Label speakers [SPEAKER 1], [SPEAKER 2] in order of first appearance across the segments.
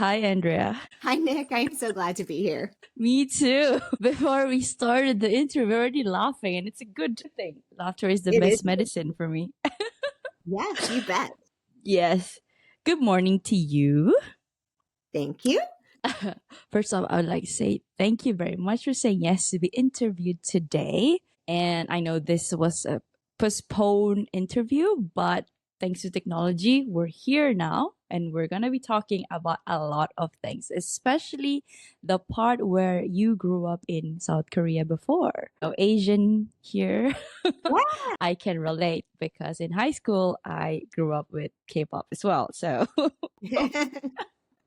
[SPEAKER 1] Hi, Andrea.
[SPEAKER 2] Hi, Nick. I am so glad to be here.
[SPEAKER 1] Me too. Before we started the intro, we were already laughing, and it's a good thing. Laughter is the
[SPEAKER 2] It is.
[SPEAKER 1] best medicine for me.
[SPEAKER 2] Yes, you bet.
[SPEAKER 1] Yes. Good morning to you.
[SPEAKER 2] Thank you.
[SPEAKER 1] First off, I would like to say thank you very much for saying yes to be interviewed today. And I know this was a postponed interview, but thanks to technology, we're here now and we're going to be talking about a lot of things, especially the part where you grew up in South Korea before. So, Asian here, I can relate because in high school, I grew up with K pop as well. So,
[SPEAKER 2] Yeah.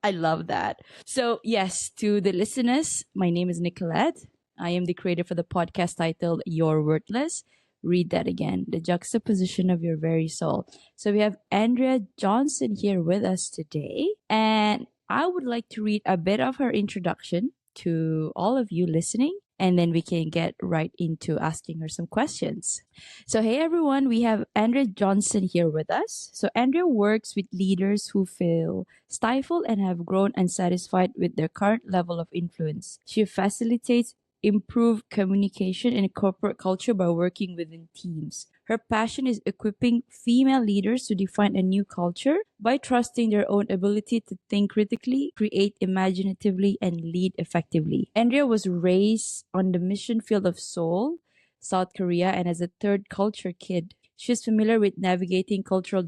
[SPEAKER 1] I love that. So, yes, to the listeners, my name is Nicolette. I am the creator for the podcast titled You're Worthless. Read that again, the juxtaposition of your very soul. So, we have Andrea Johnson here with us today. And I would like to read a bit of her introduction to all of you listening. And then we can get right into asking her some questions. So, hey everyone, we have Andrea Johnson here with us. So, Andrea works with leaders who feel stifled and have grown unsatisfied with their current level of influence. She facilitates improved communication in a corporate culture by working within teams. Her passion is equipping female leaders to define a new culture by trusting their own ability to think critically, create imaginatively, and lead effectively. Andrea was raised on the mission field of Seoul, South Korea, and as a third culture kid, she's familiar with navigating cultural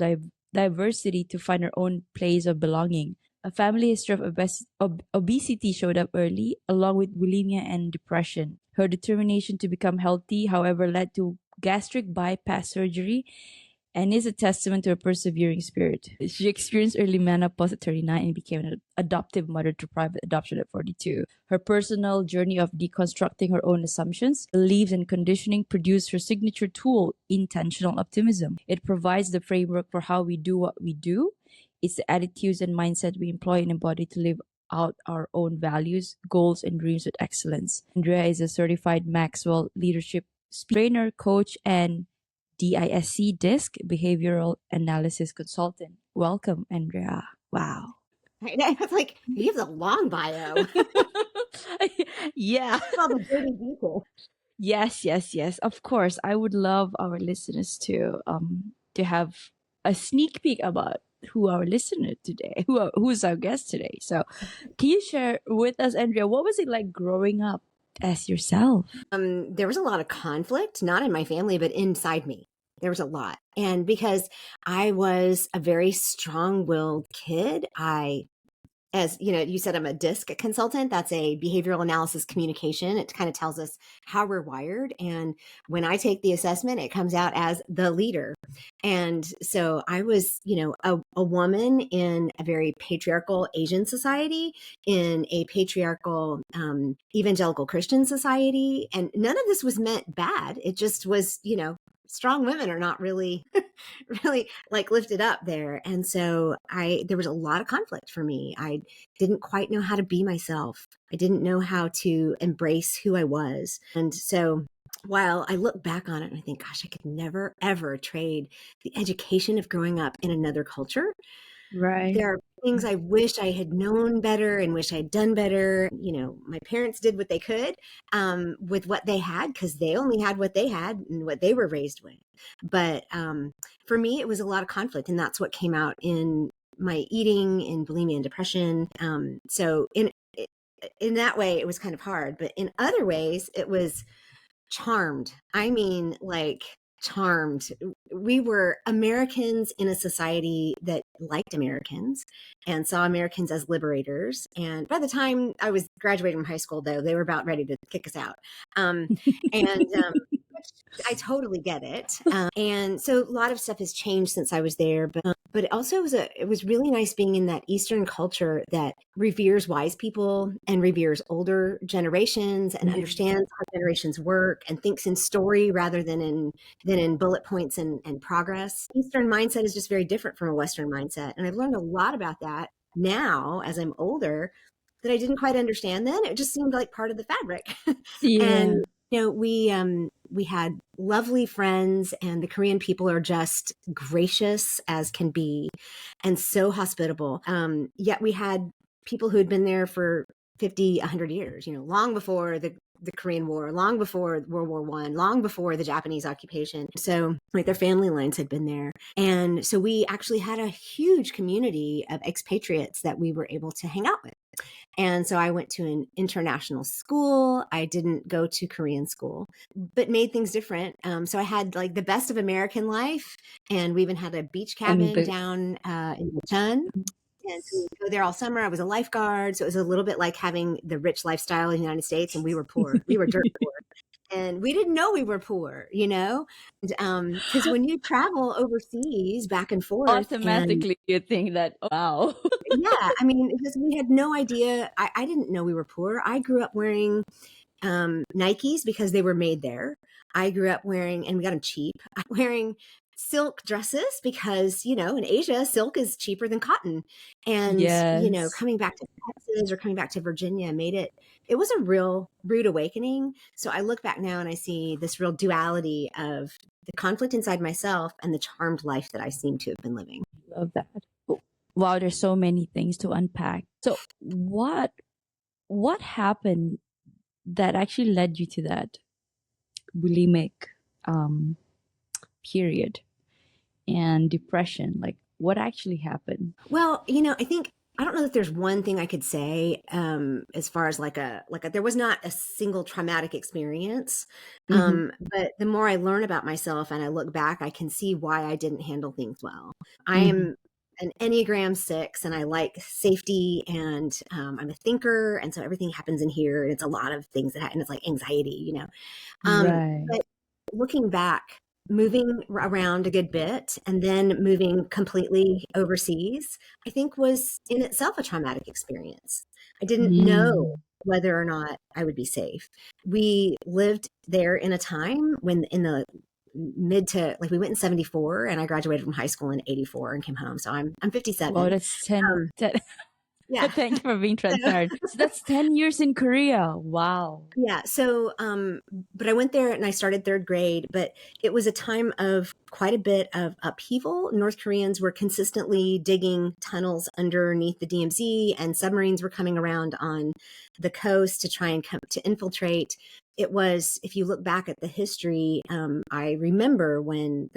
[SPEAKER 1] diversity to find her own place of belonging. A family history of obesity showed up early, along with bulimia and depression. Her determination to become healthy, however, led to gastric bypass surgery and is a testament to her persevering spirit. She experienced early menopause at 39 and became an adoptive mother to private adoption at 42. Her personal journey of deconstructing her own assumptions, beliefs, and conditioning produced her signature tool, intentional optimism. It provides the framework for how we do what we do. It's the attitudes and mindset we employ and embody to live out our own values, goals, and dreams with excellence. Andrea is a certified Maxwell leadership trainer, coach, and DISC behavioral analysis consultant. Welcome, Andrea. Wow.
[SPEAKER 2] I was like, you have a long bio.
[SPEAKER 1] Yeah.
[SPEAKER 2] All the dirty details.
[SPEAKER 1] Yes. Of course, I would love our listeners to have a sneak peek about who our listener today, who's our guest today. So, can you share with us, Andrea, what was it like growing up as yourself?
[SPEAKER 2] There was a lot of conflict, not in my family, but inside me. There was a lot. And because I was a very strong-willed kid, as you know, you said I'm a DISC consultant. That's a behavioral analysis communication. It kind of tells us how we're wired. And when I take the assessment, it comes out as the leader. And so I was, a woman in a very patriarchal Asian society, in a patriarchal evangelical Christian society. And none of this was meant bad. It just was, strong women are not really really like lifted up there. And so there was a lot of conflict for me. I didn't quite know how to be myself. I didn't know how to embrace who I was. And so while I look back on it and I think, gosh, I could never, ever trade the education of growing up in another culture.
[SPEAKER 1] Right.
[SPEAKER 2] There are things I wish I had known better and wish I'd done better. My parents did what they could with what they had, because they only had what they had and what they were raised with. But for me, it was a lot of conflict, and that's what came out in my eating, in bulimia and depression. So in that way, it was kind of hard. But in other ways, it was charmed. I mean, like charmed. We were Americans in a society that liked Americans and saw Americans as liberators. And by the time I was graduating from high school, though, they were about ready to kick us out. And I totally get it. And so a lot of stuff has changed since I was there, but it also it was really nice being in that Eastern culture that reveres wise people and reveres older generations and understands how generations work and thinks in story rather than in bullet points and progress. Eastern mindset is just very different from a Western mindset. And I've learned a lot about that now as I'm older that I didn't quite understand then. It just seemed like part of the fabric.
[SPEAKER 1] Yeah.
[SPEAKER 2] And we had lovely friends, and the Korean people are just gracious as can be and so hospitable. Yet we had people who had been there for 50, 100 years, long before the Korean War, long before World War I, long before the Japanese occupation. So like their family lines had been there. And so we actually had a huge community of expatriates that we were able to hang out with. And so I went to an international school. I didn't go to Korean school, but made things different. So I had like the best of American life. And we even had a beach
[SPEAKER 1] And
[SPEAKER 2] cabin down in Busan. And so we would go there all summer. I was a lifeguard. So it was a little bit like having the rich lifestyle in the United States. And we were poor. We were dirt poor. And we didn't know we were poor, because when you travel overseas back and forth, and
[SPEAKER 1] automatically you think that, oh, wow.
[SPEAKER 2] yeah, I mean, because we had no idea. I didn't know we were poor. I grew up wearing Nikes because they were made there. I grew up wearing, and we got them cheap, wearing silk dresses because, in Asia, silk is cheaper than cotton. And,
[SPEAKER 1] Yes.
[SPEAKER 2] coming back to Texas or coming back to Virginia it was a real rude awakening. So I look back now and I see this real duality of the conflict inside myself and the charmed life that I seem to have been living.
[SPEAKER 1] Love that. Wow, there's so many things to unpack. So what happened that actually led you to that bulimic um period and depression? Like, what actually happened?
[SPEAKER 2] Well, I don't know that there's one thing I could say as far as there was not a single traumatic experience.
[SPEAKER 1] Mm-hmm.
[SPEAKER 2] But the more I learn about myself and I look back, I can see why I didn't handle things well. I
[SPEAKER 1] Mm-hmm.
[SPEAKER 2] am an Enneagram 6 and I like safety, and I'm a thinker. And so everything happens in here. And it's a lot of things that happen. It's like anxiety.
[SPEAKER 1] Right.
[SPEAKER 2] But looking back, moving around a good bit and then moving completely overseas, I think was in itself a traumatic experience. I didn't know
[SPEAKER 1] Mm.
[SPEAKER 2] whether or not I would be safe. We lived there in a time when in the mid to like we went in 74 and I graduated from high school in 84 and came home. So I'm
[SPEAKER 1] Wow,
[SPEAKER 2] 57.
[SPEAKER 1] that's 10.
[SPEAKER 2] Um,
[SPEAKER 1] 10.
[SPEAKER 2] yeah.
[SPEAKER 1] Thank you for being transparent. So that's 10 years in Korea. Wow.
[SPEAKER 2] Yeah. So, but I went there and I started third grade, but it was a time of quite a bit of upheaval. North Koreans were consistently digging tunnels underneath the DMZ, and submarines were coming around on the coast to try and come to infiltrate. It was, if you look back at the history, I remember when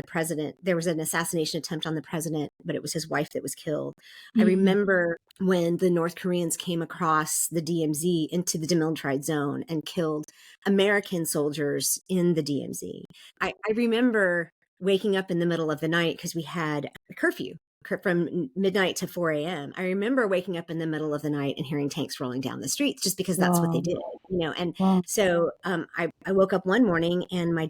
[SPEAKER 2] there was an assassination attempt on the president, but it was his wife that was killed. I
[SPEAKER 1] Mm-hmm.
[SPEAKER 2] remember when the North Koreans came across the DMZ into the demilitarized zone and killed American soldiers in the DMZ. I remember waking up in the middle of the night because we had a curfew from midnight to 4 a.m. I remember waking up in the middle of the night and hearing tanks rolling down the streets just because that's what they
[SPEAKER 1] Wow.
[SPEAKER 2] did, and
[SPEAKER 1] Wow.
[SPEAKER 2] so I woke up one morning and my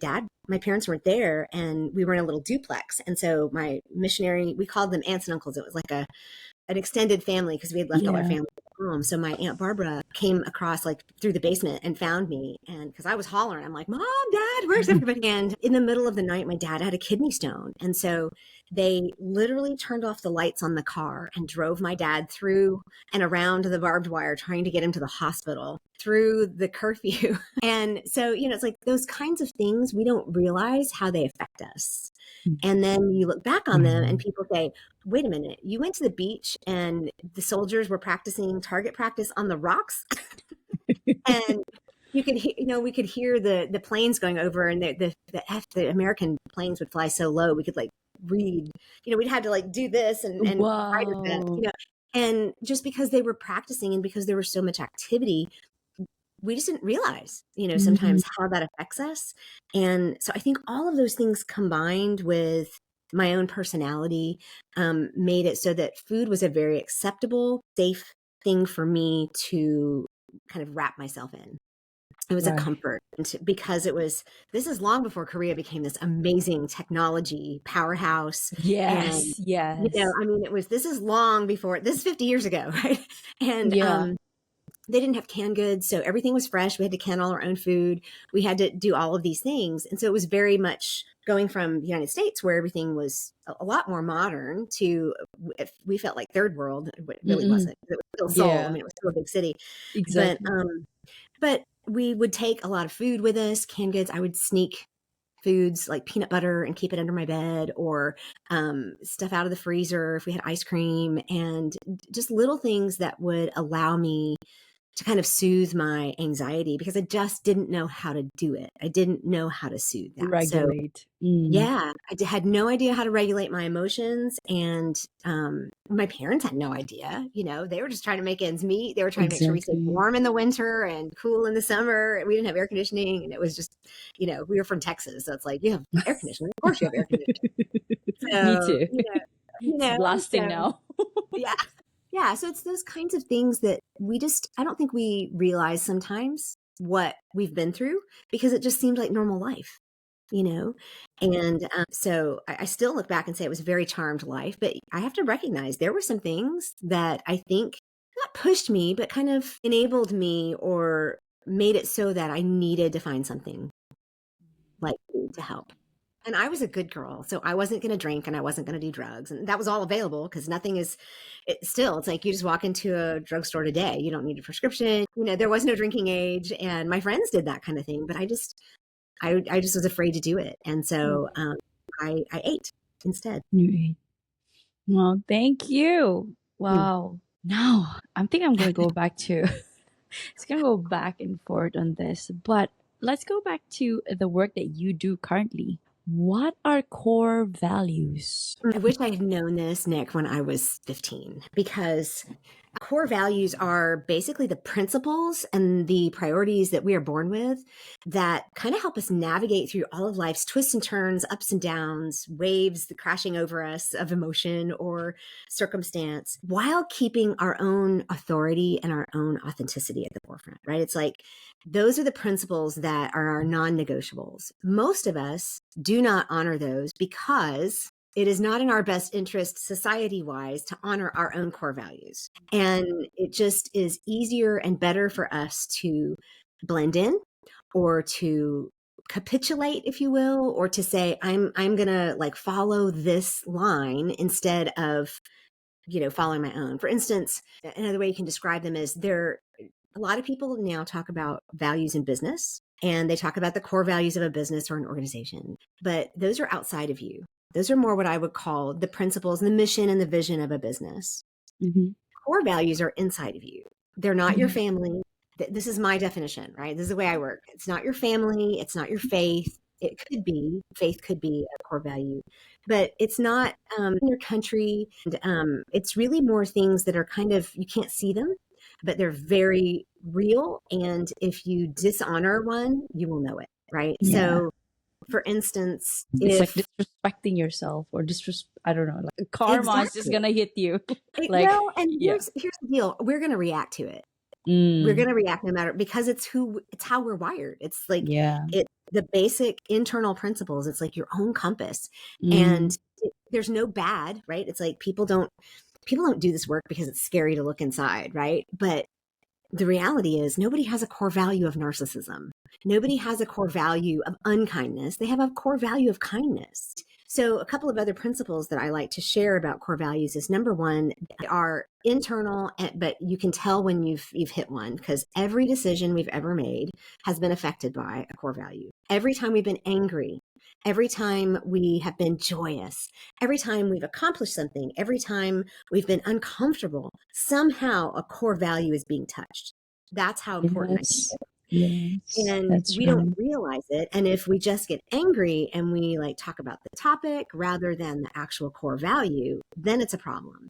[SPEAKER 2] parents weren't there, and we were in a little duplex. And so my missionary, we called them aunts and uncles. It was like an extended family because we had left all our
[SPEAKER 1] Yeah.
[SPEAKER 2] family at home. So my Aunt Barbara came across like through the basement and found me. And because I was hollering, I'm like, Mom, Dad, where's everybody? And in the middle of the night, my dad had a kidney stone. And so they literally turned off the lights on the car and drove my dad through and around the barbed wire, trying to get him to the hospital through the curfew. And so, it's like those kinds of things, we don't realize how they affect us. And then you look back on them and
[SPEAKER 1] Yeah.
[SPEAKER 2] people say, wait a minute, you went to the beach and the soldiers were practicing target practice on the rocks? And you could we could hear the planes going over, and the American planes would fly so low we could like read, we'd have to like do this and try to best,
[SPEAKER 1] Wow.
[SPEAKER 2] and just because they were practicing and because there was so much activity, we just didn't realize,
[SPEAKER 1] Mhm.
[SPEAKER 2] sometimes how that affects us. And so I think all of those things combined with my own personality made it so that food was a very acceptable, safe thing for me to kind of wrap myself in. It was a
[SPEAKER 1] Right.
[SPEAKER 2] comfort because this is long before Korea became this amazing technology powerhouse. And,
[SPEAKER 1] Yes. Yes.
[SPEAKER 2] I mean, this is long before, this is 50 years ago, right? And,
[SPEAKER 1] Yeah.
[SPEAKER 2] they didn't have canned goods, so everything was fresh. We had to can all our own food. We had to do all of these things. And so it was very much going from the United States, where everything was a lot more modern, to if we felt like third world. It really
[SPEAKER 1] Mm-mm.
[SPEAKER 2] wasn't. It was still Seoul. I
[SPEAKER 1] Yeah.
[SPEAKER 2] mean, it was still a big city. But
[SPEAKER 1] Exactly.
[SPEAKER 2] but we would take a lot of food with us, canned goods. I would sneak foods like peanut butter and keep it under my bed, or stuff out of the freezer if we had ice cream, and just little things that would allow me to kind of soothe my anxiety, because I just didn't know how to do it. I didn't know how to soothe that. So
[SPEAKER 1] Regulate. Mm.
[SPEAKER 2] yeah, had no idea how to regulate my emotions. And my parents had no idea. They were just trying to make ends meet. They were trying to make sure we stayed
[SPEAKER 1] Exactly.
[SPEAKER 2] warm in the winter and cool in the summer. We didn't have air conditioning. And it was just, we were from Texas. So it's like, you have air conditioning. Of course you have air conditioning.
[SPEAKER 1] Me
[SPEAKER 2] So,
[SPEAKER 1] too. It's blasting
[SPEAKER 2] so
[SPEAKER 1] now.
[SPEAKER 2] yeah. Yeah. So it's those kinds of things that I don't think we realize sometimes what we've been through, because it just seemed like normal life, you know? And so I still look back and say it was a very charmed life, but I have to recognize there were some things that I think not pushed me, but kind of enabled me, or made it so that I needed to find something like food to help. And I was a good girl, so I wasn't going to drink and I wasn't going to do drugs. And that was all available, because nothing is, it's like you just walk into a drugstore today. You don't need a prescription. There was no drinking age, and my friends did that kind of thing. But I just was afraid to do it. And so I ate instead.
[SPEAKER 1] You ate. Well, thank you.
[SPEAKER 2] Mm.
[SPEAKER 1] Wow. Now, I think I'm going to go back to, it's going to go back and forth on this, but let's go back to the work that you do currently. What are core values?
[SPEAKER 2] I wish I had known this, Nick, when I was 15, because core values are basically the principles and the priorities that we are born with, that kind of help us navigate through all of life's twists and turns, ups and downs, waves, the crashing over us of emotion or circumstance, while keeping our own authority and our own authenticity at the forefront, right? It's like those are the principles that are our non-negotiables. Most of us do not honor those because it is not in our best interest society-wise to honor our own core values. And it just is easier and better for us to blend in, or to capitulate, if you will, or to say, I'm gonna like follow this line instead of, following my own. For instance, another way you can describe them is a lot of people now talk about values in business, and they talk about the core values of a business or an organization, but those are outside of you. Those are more what I would call the principles, the mission, and the vision of a business.
[SPEAKER 1] Mm-hmm.
[SPEAKER 2] Core values are inside of you. They're not your
[SPEAKER 1] Mm-hmm.
[SPEAKER 2] family. This is my definition, right? This is the way I work. It's not your family. It's not your faith. Faith could be a core value, but it's not your country. And it's really more things that are kind of, you can't see them, but they're very real. And if you dishonor one, you will know it, right?
[SPEAKER 1] Yeah.
[SPEAKER 2] So, for instance,
[SPEAKER 1] It's like
[SPEAKER 2] if
[SPEAKER 1] disrespecting yourself or I don't know, like karma is just
[SPEAKER 2] exactly,
[SPEAKER 1] gonna hit you. Like,
[SPEAKER 2] well, and
[SPEAKER 1] yeah.
[SPEAKER 2] here's the deal: we're going to react to it. We're
[SPEAKER 1] Mm,
[SPEAKER 2] going to react no matter, because it's how we're wired. It's like
[SPEAKER 1] yeah.
[SPEAKER 2] the basic internal principles. It's like your own compass,
[SPEAKER 1] Mm,
[SPEAKER 2] and there's no bad, right? It's like people don't do this work because it's scary to look inside, right? But the reality is nobody has a core value of narcissism. Nobody has a core value of unkindness. They have a core value of kindness. So a couple of other principles that I like to share about core values is, number one, they are internal, but you can tell when you've hit one, because every decision we've ever made has been affected by a core value. Every time we've been angry, every time we have been joyous, every time we've accomplished something, every time we've been uncomfortable, somehow a core value is being touched. That's how important I think
[SPEAKER 1] yes.
[SPEAKER 2] it is.
[SPEAKER 1] Yes.
[SPEAKER 2] And
[SPEAKER 1] That's
[SPEAKER 2] we don't
[SPEAKER 1] right.
[SPEAKER 2] realize it. And if we just get angry and we like talk about the topic rather than the actual core value, then it's a problem.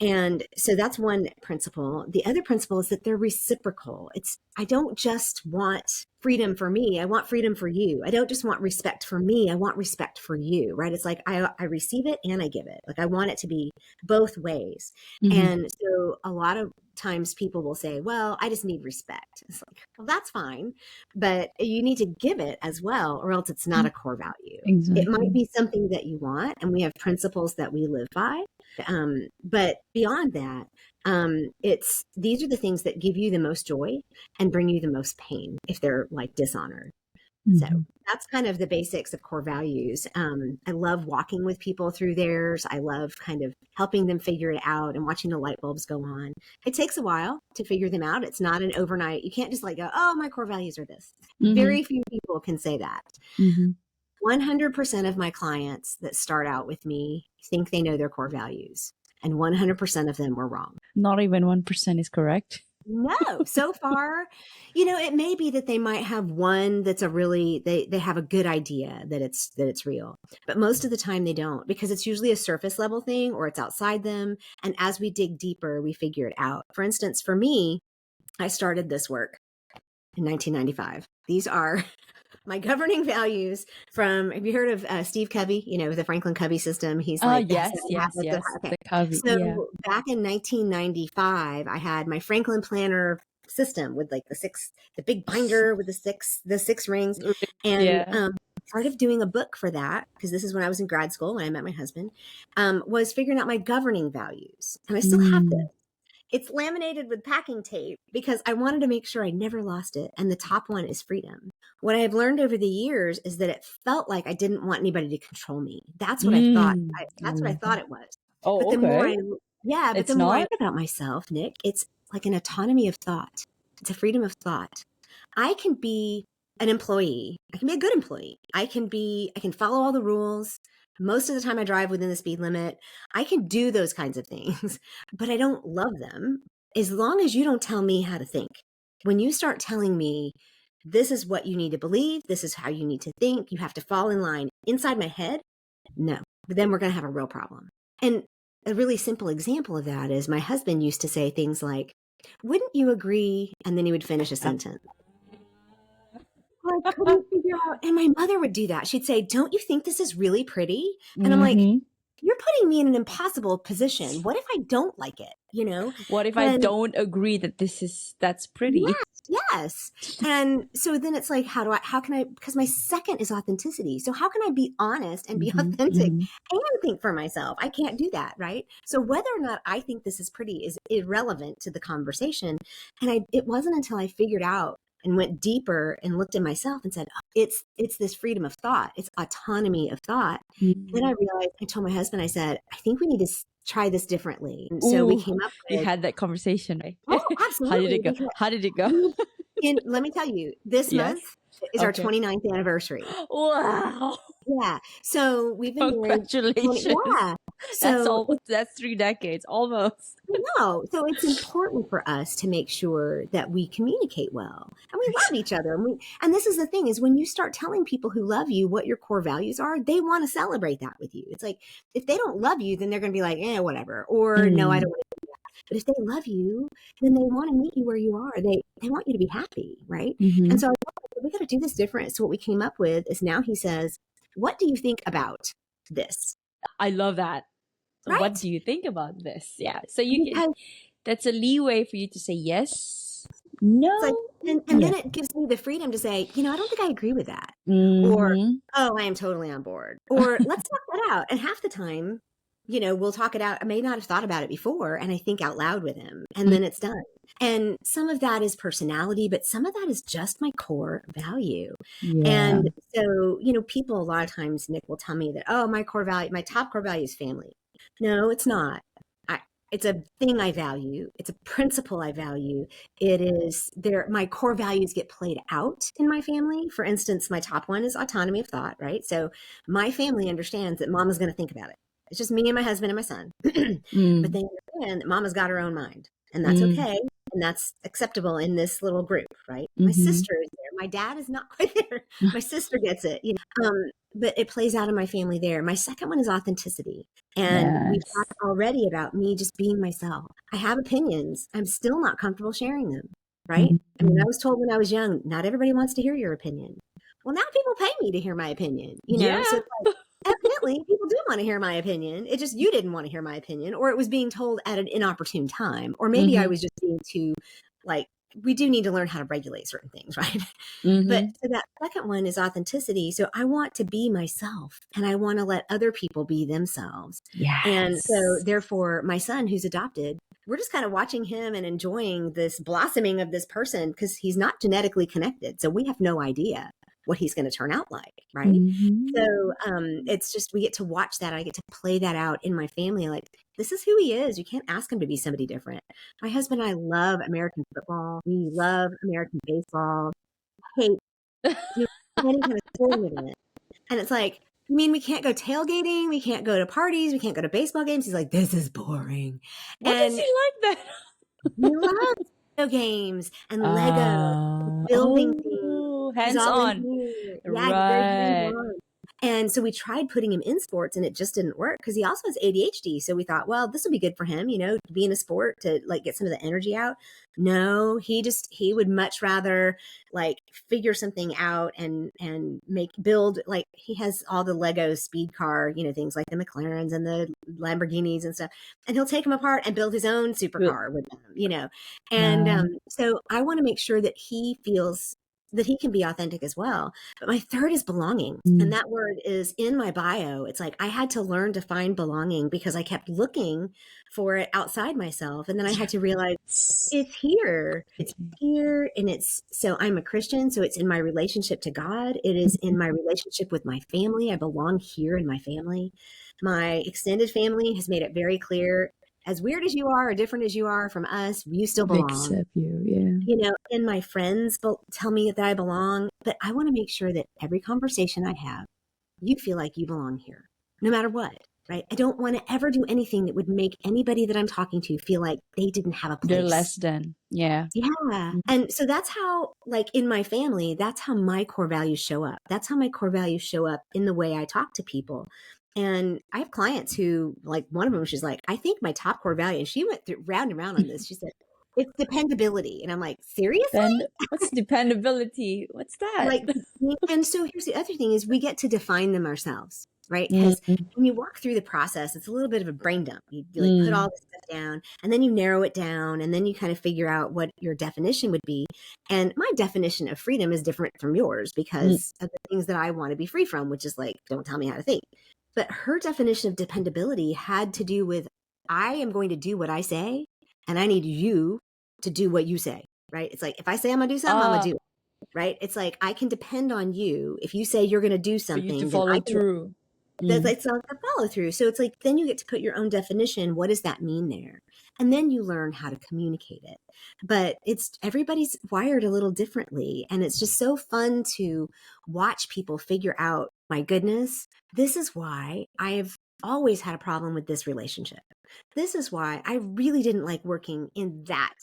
[SPEAKER 2] And so that's one principle. The other principle is that they're reciprocal. I don't just want freedom for me. I want freedom for you. I don't just want respect for me. I want respect for you, right? It's like I receive it and I give it. Like I want it to be both ways.
[SPEAKER 1] Mm-hmm.
[SPEAKER 2] And so a lot of times people will say, well, I just need respect. It's like, well, that's fine, but you need to give it as well, or else it's not a core value. It might
[SPEAKER 1] Exactly.
[SPEAKER 2] be something that you want, and we have principles that we live by. But beyond that, these are the things that give you the most joy and bring you the most pain if they're like dishonored. So
[SPEAKER 1] Mm-hmm.
[SPEAKER 2] that's kind of the basics of core values. I love walking with people through theirs. I love kind of helping them figure it out and watching the light bulbs go on. It takes a while to figure them out. It's not an overnight. You can't just like go, oh, my core values are this.
[SPEAKER 1] Mm-hmm.
[SPEAKER 2] Very few people can say that.
[SPEAKER 1] Mm-hmm.
[SPEAKER 2] 100% of my clients that start out with me think they know their core values, and 100% of them were wrong.
[SPEAKER 1] Not even 1% is correct.
[SPEAKER 2] No, so far, it may be that they might have one that's they have a good idea that it's real. But most of the time they don't, because it's usually a surface level thing or it's outside them. And as we dig deeper, we figure it out. For instance, for me, I started this work in 1995. These are my governing values from, have you heard of Steve Covey, the Franklin Covey system? He's like the
[SPEAKER 1] Yes,
[SPEAKER 2] 7 habits of, okay.
[SPEAKER 1] the Covey.
[SPEAKER 2] So
[SPEAKER 1] Yeah.
[SPEAKER 2] back in 1995, I had my Franklin planner system with like the big binder with the six rings. And
[SPEAKER 1] Yeah.
[SPEAKER 2] part of doing a book for that, because this is when I was in grad school, when I met my husband, was figuring out my governing values. And I still have this. It's laminated with packing tape because I wanted to make sure I never lost it. And the top one is freedom. What I have learned over the years is that it felt like I didn't want anybody to control me. That's what I thought. That's what I thought it was.
[SPEAKER 1] Oh,
[SPEAKER 2] But the more
[SPEAKER 1] okay. It's
[SPEAKER 2] the more I
[SPEAKER 1] not?
[SPEAKER 2] learn about myself, Nick, it's like an autonomy of thought. It's a freedom of thought. I can be an employee. I can be a good employee. I can follow all the rules. Most of the time I drive within the speed limit. I can do those kinds of things, but I don't love them as long as you don't tell me how to think. When you start telling me, this is what you need to believe, this is how you need to think, you have to fall in line inside my head, no, but then we're going to have a real problem. And a really simple example of that is my husband used to say things like, wouldn't you agree? And then he would finish a sentence. I couldn't figure out. And my mother would do that. She'd say, don't you think this is really pretty? And I'm like, you're putting me in an impossible position. What if I don't like it?
[SPEAKER 1] What if I don't agree that that's pretty?
[SPEAKER 2] Yes. And so then it's like, because my second is authenticity. So how can I be honest and be authentic and think for myself? I can't do that. Right. So whether or not I think this is pretty is irrelevant to the conversation. And it wasn't until I figured out and went deeper and looked at myself and said, oh, it's this freedom of thought. It's autonomy of thought. Then I realized, I told my husband, I said, I think we need to try this differently. And so we came up with.
[SPEAKER 1] You had that conversation, right?
[SPEAKER 2] Oh, absolutely.
[SPEAKER 1] How did it go?
[SPEAKER 2] Let me tell you, this month is our 29th anniversary.
[SPEAKER 1] Wow.
[SPEAKER 2] Yeah. So we've been
[SPEAKER 1] Congratulations.
[SPEAKER 2] Yeah. So
[SPEAKER 1] that's 3 decades, almost.
[SPEAKER 2] No. So it's important for us to make sure that we communicate well and we love each other. And this is the thing, is when you start telling people who love you what your core values are, they want to celebrate that with you. It's like, if they don't love you, then they're going to be like, whatever. Or no, I don't want to do that. But if they love you, then they want to meet you where you are. They want you to be happy. Right. And so we got to do this different. So what we came up with is, now he says, what do you think about this?
[SPEAKER 1] I love that.
[SPEAKER 2] Right?
[SPEAKER 1] What do you think about this? Yeah. So that's a leeway for you to say yes, no.
[SPEAKER 2] And then it gives me the freedom to say, I don't think I agree with that. Or, oh, I am totally on board. Or let's talk that out. And half the time, we'll talk it out. I may not have thought about it before, and I think out loud with him, and then it's done. And some of that is personality, but some of that is just my core value. Yeah. And so, people a lot of times, Nick, will tell me that, oh, my top core value is family. No, it's not. It's a thing I value. It's a principle I value. It is my core values get played out in my family. For instance, my top one is autonomy of thought, right? So my family understands that mama's going to think about it. It's just me and my husband and my son. But they understand that mama's got her own mind, and that's okay. And that's acceptable in this little group, right? My sister is there. My dad is not quite there. My sister gets it, but it plays out in my family there. My second one is authenticity. And we've talked already about me just being myself. I have opinions. I'm still not comfortable sharing them, right? I mean, I was told when I was young, not everybody wants to hear your opinion. Well, now people pay me to hear my opinion,
[SPEAKER 1] Yeah.
[SPEAKER 2] So it's like, evidently people do want to hear my opinion. It just, you didn't want to hear my opinion, or it was being told at an inopportune time, or maybe I was just being too, we do need to learn how to regulate certain things, right? But so that second one is authenticity. So I want to be myself, and I want to let other people be themselves. Yes. And so therefore my son, who's adopted, we're just kind of watching him and enjoying this blossoming of this person, because he's not genetically connected. So we have no idea what he's going to turn out like, right? So it's just, we get to watch that. I get to play that out in my family. Like, this is who he is. You can't ask him to be somebody different. My husband and I love American football. We love American baseball. Hate any kind of sporting event. And it's like, you mean we can't go tailgating? We can't go to parties? We can't go to baseball games? He's like, this is boring.
[SPEAKER 1] What does
[SPEAKER 2] And
[SPEAKER 1] he like that?
[SPEAKER 2] he loves video games and Lego, building things.
[SPEAKER 1] Oh,
[SPEAKER 2] He's
[SPEAKER 1] hands
[SPEAKER 2] all
[SPEAKER 1] on.
[SPEAKER 2] engineer. Yeah, he's very
[SPEAKER 1] Right.
[SPEAKER 2] hands-on. And so we tried putting him in sports and it just didn't work because he also has ADHD. So we thought, well, this will be good for him, to be in a sport to like get some of the energy out. No, he would much rather like figure something out and build, like he has all the Lego speed car, things like the McLarens and the Lamborghinis and stuff. And he'll take them apart and build his own
[SPEAKER 1] Good.
[SPEAKER 2] supercar with them. And
[SPEAKER 1] Uh,
[SPEAKER 2] so I want to make sure that he feels that he can be authentic as well. But my third is belonging. And
[SPEAKER 1] mm.
[SPEAKER 2] that word is in my bio. It's like I had to learn to find belonging because I kept looking for it outside myself. And then I had to realize
[SPEAKER 1] Yes.
[SPEAKER 2] it's here. It's here. And so I'm a Christian. So it's in my relationship to God. It is in my relationship with my family. I belong here in my family. My extended family has made it very clear, as weird as you are or different as you are from us, you still
[SPEAKER 1] They
[SPEAKER 2] belong.
[SPEAKER 1] accept you, yeah.
[SPEAKER 2] And my friends tell me that I belong, but I want to make sure that every conversation I have, you feel like you belong here, no matter what, right? I don't want to ever do anything that would make anybody that I'm talking to feel like they didn't have a
[SPEAKER 1] They're
[SPEAKER 2] place.
[SPEAKER 1] less than, yeah.
[SPEAKER 2] Yeah. And so that's how, like in my family, that's how my core values show up. That's how my core values show up in the way I talk to people. And I have clients who, like one of them, she's like, I think my top core value, and she went through round and round on this. She said, it's dependability. And I'm like, seriously?
[SPEAKER 1] What's dependability? What's that?
[SPEAKER 2] Like, and so here's the other thing is we get to define them ourselves, right? Because
[SPEAKER 1] Mm,
[SPEAKER 2] when you walk through the process, it's a little bit of a brain dump. You like put all
[SPEAKER 1] mm,
[SPEAKER 2] this stuff down and then you narrow it down and then you kind of figure out what your definition would be. And my definition of freedom is different from yours
[SPEAKER 1] mm.
[SPEAKER 2] because of the things that I want to be free from, which is like, don't tell me how to think. But her definition of dependability had to do with, I am going to do what I say and I need you to do what you say, right? It's like, if I say I'm going to do something, I'm going to
[SPEAKER 1] Ah,
[SPEAKER 2] do it, right? It's like, I can depend on you. If you say you're going to do
[SPEAKER 1] for you to
[SPEAKER 2] something, then I
[SPEAKER 1] follow
[SPEAKER 2] can,
[SPEAKER 1] through.
[SPEAKER 2] that's
[SPEAKER 1] Mm.
[SPEAKER 2] like not the follow through. So it's like, then you get to put your own definition. What does that mean there? And then you learn how to communicate it. But everybody's wired a little differently. And it's just so fun to watch people figure out, my goodness, this is why I've always had a problem with this relationship. This is why I really didn't like working in that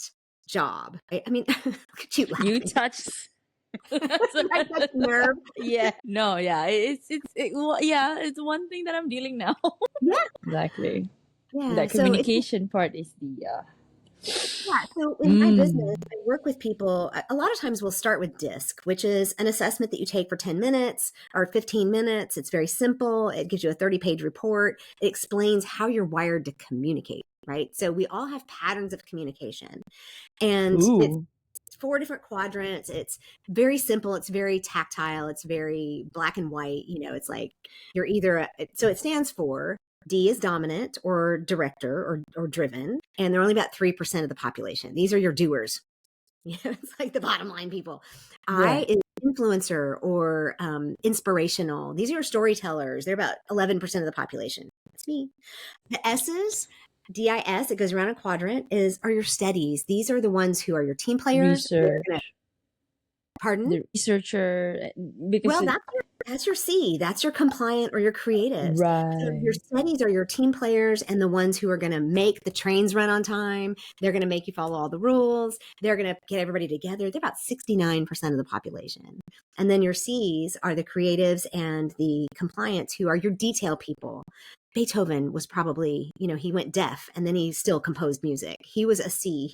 [SPEAKER 2] job. I mean, look at you
[SPEAKER 1] You
[SPEAKER 2] laughing.
[SPEAKER 1] touched.
[SPEAKER 2] I touched a nerve.
[SPEAKER 1] Yeah, no, yeah, yeah, it's one thing that I'm dealing now.
[SPEAKER 2] Yeah.
[SPEAKER 1] Exactly.
[SPEAKER 2] Yeah.
[SPEAKER 1] That
[SPEAKER 2] So it's
[SPEAKER 1] communication part is the
[SPEAKER 2] Yeah. So in my business,
[SPEAKER 1] mm.
[SPEAKER 2] I work with people. A lot of times we'll start with DISC, which is an assessment that you take for 10 minutes or 15 minutes. It's very simple. It gives you a 30-page report. It explains how you're wired to communicate, right? So we all have patterns of communication and it's
[SPEAKER 1] Ooh.
[SPEAKER 2] 4 different quadrants. It's very simple. It's very tactile. It's very black and white. It's like you're either, so it stands for D is dominant or director or driven. And they're only about 3% of the population. These are your doers. It's like the bottom line people. I
[SPEAKER 1] Right.
[SPEAKER 2] is influencer or inspirational. These are your storytellers. They're about 11% of the population. That's me. The S's, DIS, it goes around a quadrant, are your steadies. These are the ones who are your team players. They're gonna,
[SPEAKER 1] Research.
[SPEAKER 2] pardon?
[SPEAKER 1] The researcher, because
[SPEAKER 2] Well, that's your C. That's your compliant or your creatives. So your
[SPEAKER 1] right.
[SPEAKER 2] steadies are your team players and the ones who are going to make the trains run on time. They're going to make you follow all the rules. They're going to get everybody together. They're about 69% of the population. And then your C's are the creatives and the compliants who are your detail people. Beethoven was probably, he went deaf and then he still composed music. He was a C.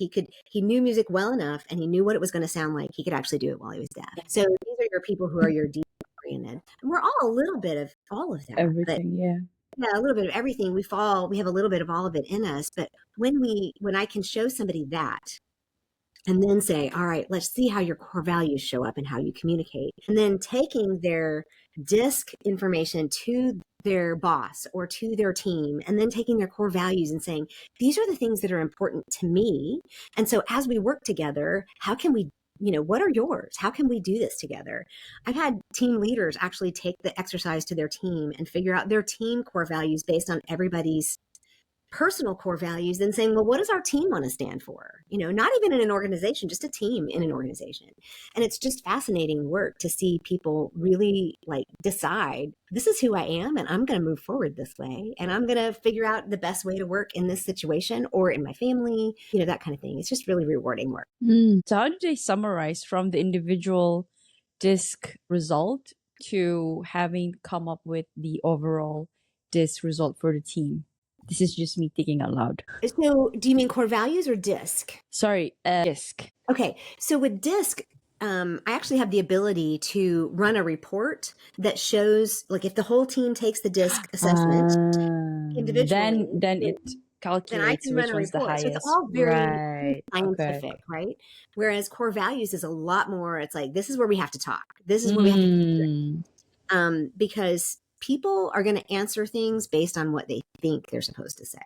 [SPEAKER 2] He knew music well enough and he knew what it was going to sound like. He could actually do it while he was deaf. So these are your people who are your detail oriented. And we're all a little bit of all of that. But
[SPEAKER 1] Everything, yeah.
[SPEAKER 2] yeah, a little bit of everything. We have a little bit of all of it in us. But when I can show somebody that and then say, all right, let's see how your core values show up and how you communicate. And then taking their DISC information to their boss or to their team, and then taking their core values and saying, these are the things that are important to me. And so as we work together, how can we, what are yours? How can we do this together? I've had team leaders actually take the exercise to their team and figure out their team core values based on everybody's personal core values, then saying, well, what does our team want to stand for? Not even in an organization, just a team in an organization. And it's just fascinating work to see people really like decide, this is who I am, and I'm going to move forward this way, and I'm going to figure out the best way to work in this situation or in my family, that kind of thing. It's just really rewarding work.
[SPEAKER 1] So how do they summarize from the individual disc result to having come up with the overall disc result for the team? This is just me thinking out loud.
[SPEAKER 2] So do you mean core values or DISC?
[SPEAKER 1] Sorry, disc.
[SPEAKER 2] Okay. So with DISC, I actually have the ability to run a report that shows, like, if the whole team takes the DISC assessment individually,
[SPEAKER 1] then it
[SPEAKER 2] then I
[SPEAKER 1] calculates
[SPEAKER 2] can
[SPEAKER 1] which
[SPEAKER 2] run a
[SPEAKER 1] one's the
[SPEAKER 2] report. So it's
[SPEAKER 1] highest.
[SPEAKER 2] all very
[SPEAKER 1] Right. Okay.
[SPEAKER 2] scientific, right? Whereas core values is a lot more, it's like, this is where we have to talk. This is where we have to, because people are going to answer things based on what they think they're supposed to say.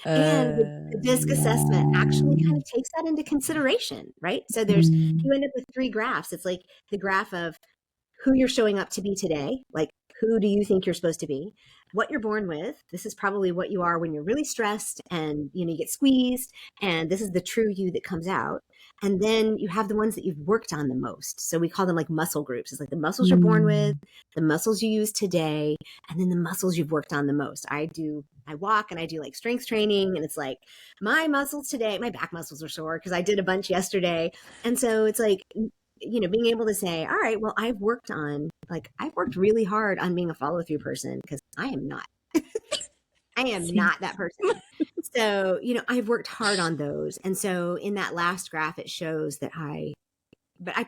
[SPEAKER 2] And the DISC assessment actually kind of takes that into consideration, right? So you end up with 3 graphs. It's like the graph of who you're showing up to be today, like who do you think you're supposed to be, what you're born with. This is probably what you are when you're really stressed and you get squeezed, and this is the true you that comes out. And then you have the ones that you've worked on the most. So we call them like muscle groups. It's like the muscles you're born with, the muscles you use today, and then the muscles you've worked on the most. I walk and I do like strength training, and it's like my muscles today, my back muscles are sore because I did a bunch yesterday. And so it's like, being able to say, all right, well, I've worked really hard on being a follow through person, because I am not. I am not that person. So, I've worked hard on those. And so in that last graph, it shows that I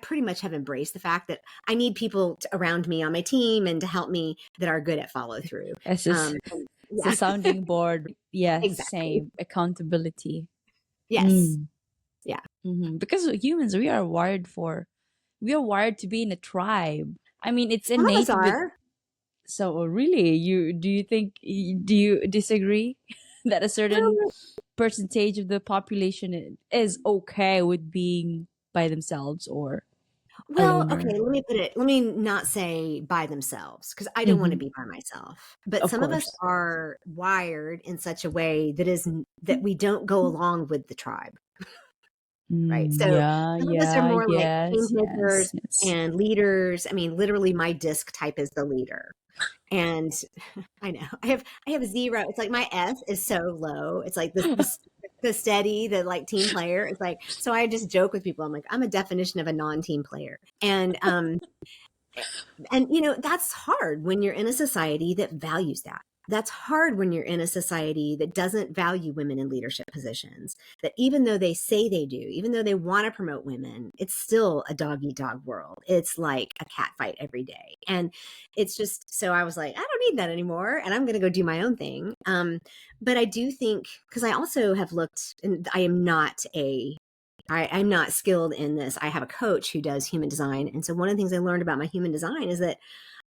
[SPEAKER 2] pretty much have embraced the fact that I need people around me on my team and to help me that are good at follow through.
[SPEAKER 1] It's a sounding board. Yes,
[SPEAKER 2] Exactly.
[SPEAKER 1] same. Accountability.
[SPEAKER 2] Yes. Yeah.
[SPEAKER 1] Because humans, we are wired to be in a tribe. I mean, it's
[SPEAKER 2] Some of us
[SPEAKER 1] innate.
[SPEAKER 2] are.
[SPEAKER 1] So really, do you disagree that a certain percentage of the population is okay with being by themselves or
[SPEAKER 2] Well,
[SPEAKER 1] alone?
[SPEAKER 2] okay, let me not say by themselves, because I don't want to be by myself. But
[SPEAKER 1] Of
[SPEAKER 2] some of us
[SPEAKER 1] course.
[SPEAKER 2] are wired in such a way that we don't go along with the tribe, right? So some of us are more like change makers and leaders. I mean, literally my disc type is the leader. And I know I have 0. It's like my S is so low. It's like the steady, the like team player. It's like, so I just joke with people. I'm like, I'm a definition of a non-team player. And that's hard when you're in a society that values that. That's hard when you're in a society that doesn't value women in leadership positions, that even though they say they do, even though they want to promote women, it's still a dog-eat-dog world. It's like a cat fight every day. And it's just, so I was like, I don't need that anymore, and I'm going to go do my own thing. But I do think, because I also have looked, and I'm not skilled in this. I have a coach who does human design. And so one of the things I learned about my human design is that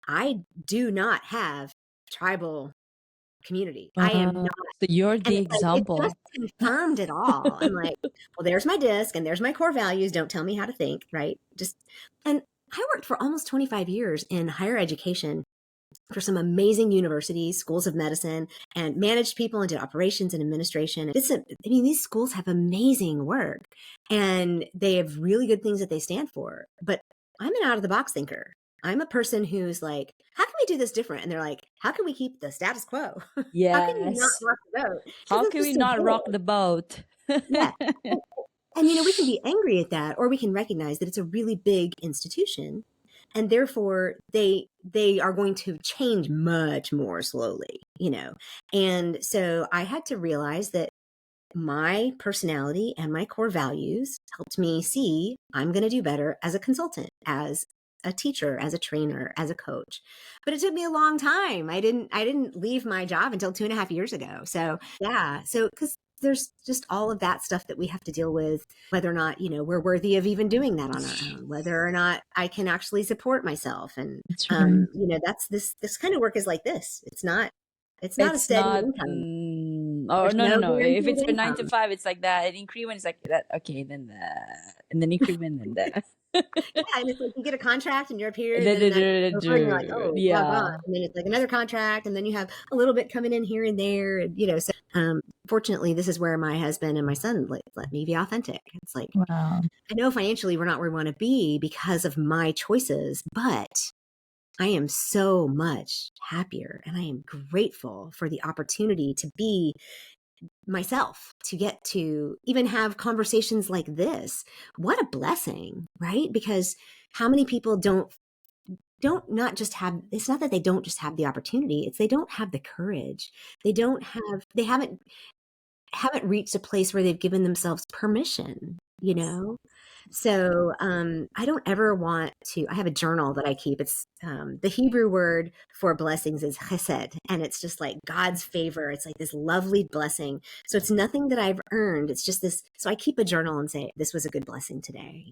[SPEAKER 2] I do not have tribal community. I am not.
[SPEAKER 1] So you're the example.
[SPEAKER 2] It just confirmed it all. I'm like, well, there's my disc and there's my core values. Don't tell me how to think, right? And I worked for almost 25 years in higher education for some amazing universities, schools of medicine, and managed people and did operations and administration. These schools have amazing work, and they have really good things that they stand for. But I'm an out of the box thinker. I'm a person who's like, how can we do this different? And they're like, how can we keep the status quo?
[SPEAKER 1] Yes.
[SPEAKER 2] How can we not rock the boat?
[SPEAKER 1] How can we not rock the boat?
[SPEAKER 2] Yeah. And, we can be angry at that, or we can recognize that it's a really big institution, and therefore they are going to change much more slowly, And so I had to realize that my personality and my core values helped me see I'm going to do better as a consultant, as a teacher, as a trainer, as a coach. But it took me a long time. I didn't leave my job until 2.5 years ago. So yeah. So, because there's just all of that stuff that we have to deal with, whether or not, we're worthy of even doing that on our own, whether or not I can actually support myself. And, that's this kind of work is like this. It's not a steady income.
[SPEAKER 1] Oh,
[SPEAKER 2] There's
[SPEAKER 1] no, no,
[SPEAKER 2] no
[SPEAKER 1] no. If
[SPEAKER 2] guaranteed
[SPEAKER 1] it's for nine to
[SPEAKER 2] income.
[SPEAKER 1] five, it's like that. And increment is like that. Okay, then and then increment and that.
[SPEAKER 2] Yeah, and it's like you get a contract and you're up here, and then that's over, and you're like, oh, blah.
[SPEAKER 1] Yeah.
[SPEAKER 2] And then it's like another contract, and then you have a little bit coming in here and there, and so fortunately, this is where my husband and my son let me be authentic. It's like,
[SPEAKER 1] Wow.
[SPEAKER 2] I know financially we're not where we want to be because of my choices, but I am so much happier, and I am grateful for the opportunity to be myself, to get to even have conversations like this. What a blessing, right? Because how many people don't not just have, it's not that they don't just have the opportunity, it's they don't have the courage. They haven't reached a place where they've given themselves permission, So I don't ever want to. I have a journal that I keep. It's the Hebrew word for blessings is chesed, and it's just like God's favor. It's like this lovely blessing. So it's nothing that I've earned. It's just this. So I keep a journal and say, this was a good blessing today,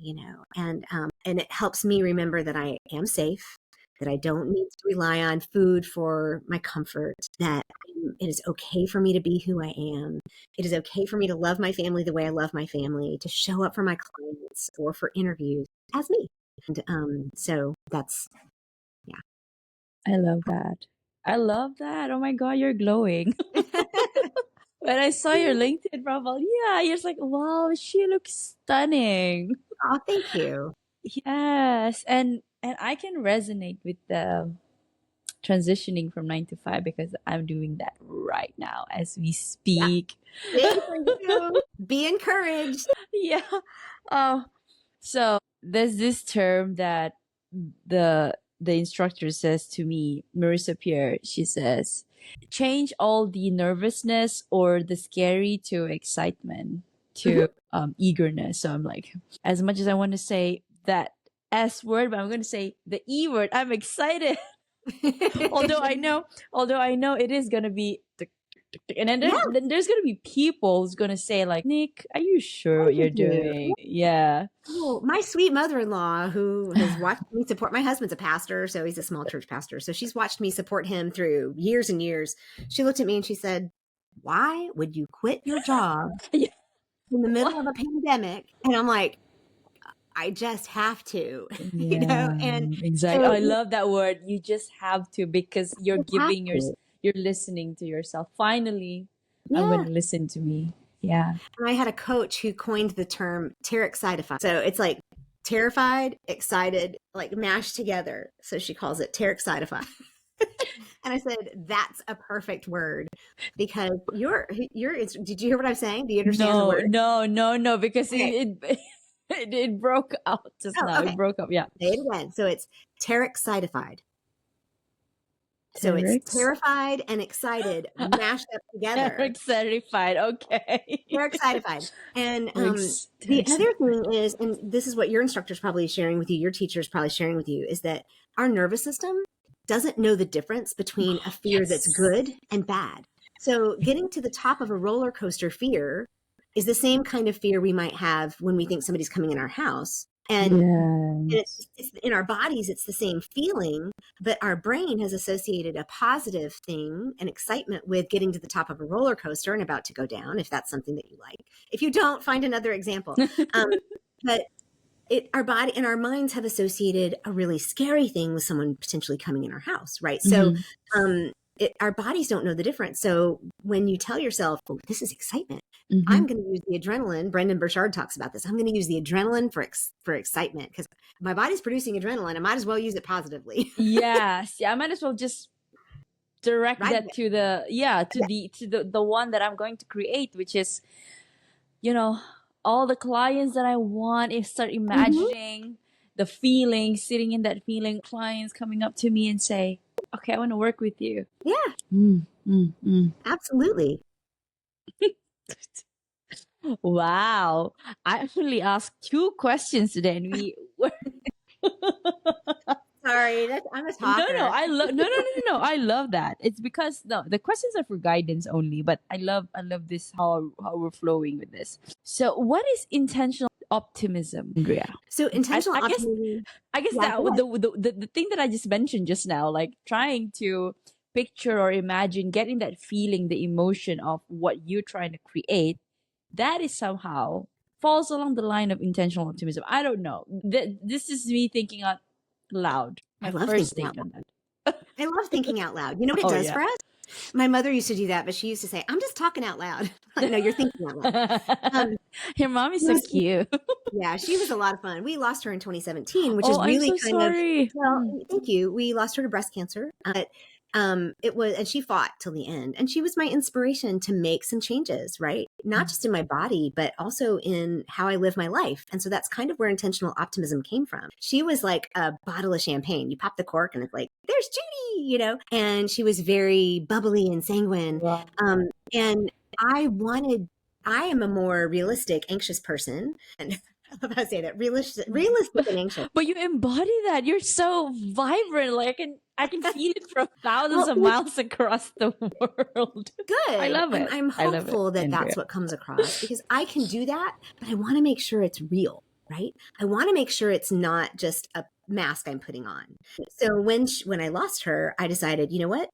[SPEAKER 2] and it helps me remember that I am safe, that I don't need to rely on food for my comfort, that it is okay for me to be who I am. It is okay for me to love my family the way I love my family, to show up for my clients or for interviews as me. And so that's, yeah.
[SPEAKER 1] I love that. I love that. Oh my God, you're glowing. When I saw your LinkedIn profile, yeah, you're just like, wow, she looks stunning.
[SPEAKER 2] Oh, thank you.
[SPEAKER 1] Yes, and I can resonate with the transitioning from 9 to 5 because I'm doing that right now as we
[SPEAKER 2] Yeah.
[SPEAKER 1] speak.
[SPEAKER 2] Yay for you. Be encouraged.
[SPEAKER 1] Yeah. Oh, so there's this term that the instructor says to me, Marissa Pierre. She says, change all the nervousness or the scary to excitement
[SPEAKER 2] Mhm.
[SPEAKER 1] to eagerness. So I'm like, as much as I want to say that S word, but I'm going to say the E word. I'm excited. although I know it is gonna be and then
[SPEAKER 2] Yeah,
[SPEAKER 1] there's gonna be people who's gonna say like, Nick, are you sure what you're
[SPEAKER 2] thank you.
[SPEAKER 1] doing? Yeah.
[SPEAKER 2] Oh, my sweet mother-in-law, who has watched me support, my husband's a pastor, so he's a small church pastor. So she's watched me support him through years and years. She looked at me and she said, why would you quit your job
[SPEAKER 1] Yeah.
[SPEAKER 2] in the middle of a pandemic? And I'm like, I just have to,
[SPEAKER 1] Yeah,
[SPEAKER 2] And
[SPEAKER 1] exactly.
[SPEAKER 2] so
[SPEAKER 1] I
[SPEAKER 2] you
[SPEAKER 1] love that word. You just have to because
[SPEAKER 2] just have to.
[SPEAKER 1] you're listening to yourself. Finally, I'm
[SPEAKER 2] Yeah.
[SPEAKER 1] gonna listen to me. Yeah.
[SPEAKER 2] And I had a coach who coined the term terrified. So it's like terrified, excited, like mashed together. So she calls it terrified. And I said, that's a perfect word because did you hear what I'm saying? Do you understand the
[SPEAKER 1] No,
[SPEAKER 2] word?
[SPEAKER 1] no, no, no, because
[SPEAKER 2] Okay.
[SPEAKER 1] it broke out just
[SPEAKER 2] Oh,
[SPEAKER 1] now. It
[SPEAKER 2] okay.
[SPEAKER 1] broke up. Yeah.
[SPEAKER 2] Say it again. So it's terrified. So it's
[SPEAKER 1] Terex.
[SPEAKER 2] terrified and excited mashed up together.
[SPEAKER 1] Eric's terrified. Okay.
[SPEAKER 2] Terrified. And the
[SPEAKER 1] Eric's
[SPEAKER 2] other
[SPEAKER 1] terrified.
[SPEAKER 2] thing is, and this is what your instructor's probably sharing with you, your teacher's probably sharing with you, is that our nervous system doesn't know the difference between a fear that's
[SPEAKER 1] Yes.
[SPEAKER 2] good and bad. So getting to the top of a roller coaster fear is the same kind of fear we might have when we think somebody's coming in our house. And
[SPEAKER 1] Yes.
[SPEAKER 2] it's in our bodies, it's the same feeling, but our brain has associated a positive thing and excitement with getting to the top of a roller coaster and about to go down, if that's something that you like. If you don't, find another example. But our body and our minds have associated a really scary thing with someone potentially coming in our house, right? So
[SPEAKER 1] Mhm.
[SPEAKER 2] our bodies don't know the difference. So when you tell yourself, oh, this is excitement,
[SPEAKER 1] Mhm.
[SPEAKER 2] I'm going to use the adrenaline. Brendan Burchard talks about this. I'm going to use the adrenaline for excitement because my body's producing adrenaline. I might as well use it positively.
[SPEAKER 1] Yes. Yeah, I might as well just direct
[SPEAKER 2] Right?
[SPEAKER 1] that to the one that I'm going to create, which is, you know, all the clients that I want. If start
[SPEAKER 2] Mm-hmm.
[SPEAKER 1] imagining the feeling, sitting in that feeling, clients coming up to me and say, okay, I want to work with you.
[SPEAKER 2] Yeah,
[SPEAKER 1] Mm, mm, mm.
[SPEAKER 2] absolutely.
[SPEAKER 1] Wow. I actually asked 2 questions today and we were
[SPEAKER 2] Sorry, I'm a
[SPEAKER 1] no,
[SPEAKER 2] talker.
[SPEAKER 1] I love no. I love that. It's because no, the questions are for guidance only, but I love this how we're flowing with this. So, what is intentional optimism, Andrea?
[SPEAKER 2] So
[SPEAKER 1] I,
[SPEAKER 2] intentional
[SPEAKER 1] I guess
[SPEAKER 2] optimism.
[SPEAKER 1] I guess
[SPEAKER 2] Yeah,
[SPEAKER 1] that
[SPEAKER 2] go ahead.
[SPEAKER 1] the thing that I just mentioned just now, like trying to picture or imagine getting that feeling, the emotion of what you're trying to create, that is somehow falls along the line of intentional optimism. I don't know. This is me thinking out loud.
[SPEAKER 2] I
[SPEAKER 1] My
[SPEAKER 2] love
[SPEAKER 1] first
[SPEAKER 2] thinking out
[SPEAKER 1] take
[SPEAKER 2] loud.
[SPEAKER 1] on that.
[SPEAKER 2] I love thinking out loud. You know what it
[SPEAKER 1] Oh
[SPEAKER 2] does
[SPEAKER 1] yeah.
[SPEAKER 2] for us? My mother used to do that, but she used to say, "I'm just talking out loud." No, you're thinking out loud. Um,
[SPEAKER 1] Your mom is
[SPEAKER 2] it
[SPEAKER 1] so
[SPEAKER 2] was
[SPEAKER 1] cute.
[SPEAKER 2] Yeah, she was a lot of fun. We lost her in 2017, which
[SPEAKER 1] Oh,
[SPEAKER 2] is
[SPEAKER 1] I'm
[SPEAKER 2] really
[SPEAKER 1] so
[SPEAKER 2] kind of,
[SPEAKER 1] sorry.
[SPEAKER 2] well, thank you. We lost her to breast cancer. But it was, and she fought till the end. And she was my inspiration to make some changes, right? Not just in my body, but also in how I live my life. And so that's kind of where intentional optimism came from. She was like a bottle of champagne. You pop the cork and it's like, there's Judy, and she was very bubbly and sanguine.
[SPEAKER 1] Wow.
[SPEAKER 2] And I am a more realistic, anxious person. And I love how I say that, realistic and anxious.
[SPEAKER 1] But you embody that. You're so vibrant. Like I can feel it from thousands
[SPEAKER 2] Well,
[SPEAKER 1] of miles across the world. I
[SPEAKER 2] good.
[SPEAKER 1] love it.
[SPEAKER 2] I'm
[SPEAKER 1] I love it,
[SPEAKER 2] hopeful that
[SPEAKER 1] Andrea.
[SPEAKER 2] that's what comes across because I can do that, but I want to make sure it's real, right? I want to make sure it's not just a mask I'm putting on. So when I lost her, I decided, you know what?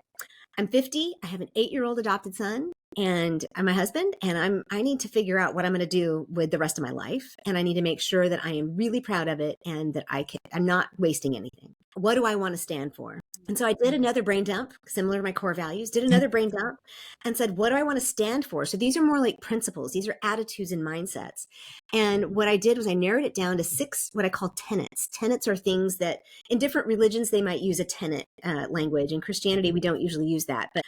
[SPEAKER 2] I'm 50. I have an 8-year-old adopted son and I'm my husband, and I need to figure out what I'm going to do with the rest of my life. And I need to make sure that I am really proud of it and that I'm not wasting anything. What do I want to stand for? And so I did another brain dump, similar to my core values, did another brain dump and said, what do I want to stand for? So these are more like principles. These are attitudes and mindsets. And what I did was I narrowed it down to 6, what I call tenets. Tenets are things that in different religions, they might use a tenet language. In Christianity, we don't usually use that. But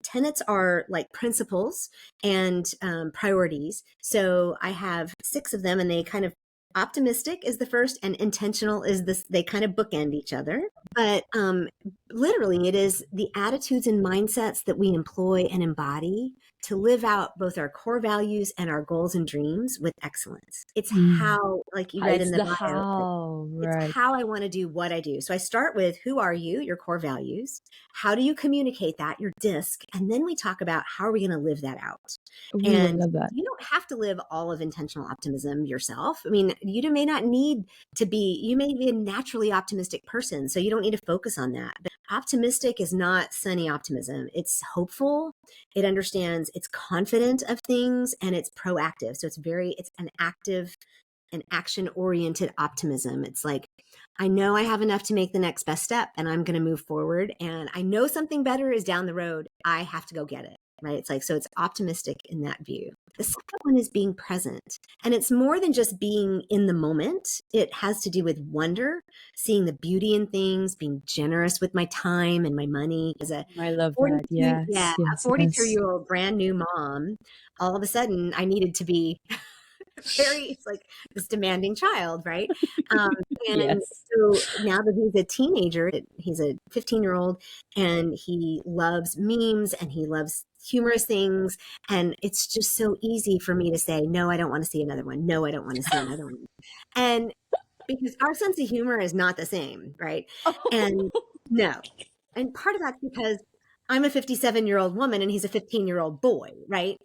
[SPEAKER 2] tenets are like principles and priorities. So I have 6 of them, and they kind of, optimistic is the first and intentional is this, they kind of bookend each other. But literally it is the attitudes and mindsets that we employ and embody to live out both our core values and our goals and dreams with excellence. It's
[SPEAKER 1] Mm.
[SPEAKER 2] how, like you read in
[SPEAKER 1] It's
[SPEAKER 2] the
[SPEAKER 1] the
[SPEAKER 2] bio,
[SPEAKER 1] how,
[SPEAKER 2] it's
[SPEAKER 1] right?
[SPEAKER 2] how I want to do what I do. So I start with, who are you, your core values? How do you communicate that, your disc? And then we talk about how are we going to live that out?
[SPEAKER 1] Ooh, I
[SPEAKER 2] And
[SPEAKER 1] love that.
[SPEAKER 2] you don't have to live all of intentional optimism yourself. I mean, you may not need to be, you may be a naturally optimistic person, so you don't need to focus on that. But optimistic is not sunny optimism. It's hopeful. It understands, it's confident of things, and it's proactive. So it's an active and action oriented optimism. It's like, I know I have enough to make the next best step and I'm going to move forward. And I know something better is down the road. I have to go get it. Right. It's like, so it's optimistic in that view. The second one is being present. And it's more than just being in the moment. It has to do with wonder, seeing the beauty in things, being generous with my time and my money. As a
[SPEAKER 1] I love that.
[SPEAKER 2] 42, yeah,
[SPEAKER 1] Yes,
[SPEAKER 2] a
[SPEAKER 1] yes, yes.
[SPEAKER 2] 42-year-old brand new mom, all of a sudden I needed to be it's like this demanding child, right? Um, and
[SPEAKER 1] Yes.
[SPEAKER 2] so now that he's a teenager, he's a 15-year-old, and he loves memes and he loves humorous things. And it's just so easy for me to say, no, I don't want to see another one. No, I don't want to see another one. And because our sense of humor is not the same, right? And no. And part of that's because I'm a 57-year-old woman and he's a 15-year-old boy, right?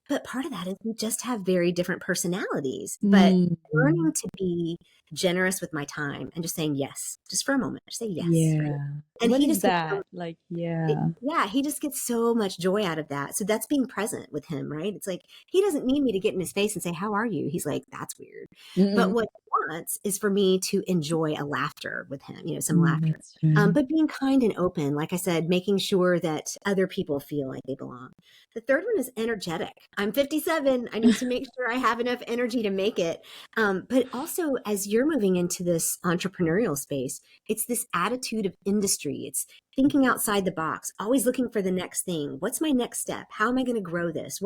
[SPEAKER 2] But part of that is we just have very different personalities. But
[SPEAKER 1] Mm.
[SPEAKER 2] learning to be generous with my time and just saying yes, just for a moment, just say yes, right?
[SPEAKER 1] Yeah.
[SPEAKER 2] And
[SPEAKER 1] What
[SPEAKER 2] he
[SPEAKER 1] is
[SPEAKER 2] just gets
[SPEAKER 1] that? Like, yeah.
[SPEAKER 2] yeah, he just gets so much joy out of that. So that's being present with him, right? It's like he doesn't need me to get in his face and say, "How are you?" He's like, "That's weird." But
[SPEAKER 1] Mm-mm.
[SPEAKER 2] what he wants is for me to enjoy a laughter with him, some laughter.
[SPEAKER 1] That's right.
[SPEAKER 2] But being kind and open, like I said, making sure that other people feel like they belong. The third one is energetic. I'm 57. I need to make sure I have enough energy to make it. But also, as you're moving into this entrepreneurial space, it's this attitude of industry. It's thinking outside the box, always looking for the next thing. What's my next step? How am I going to grow this?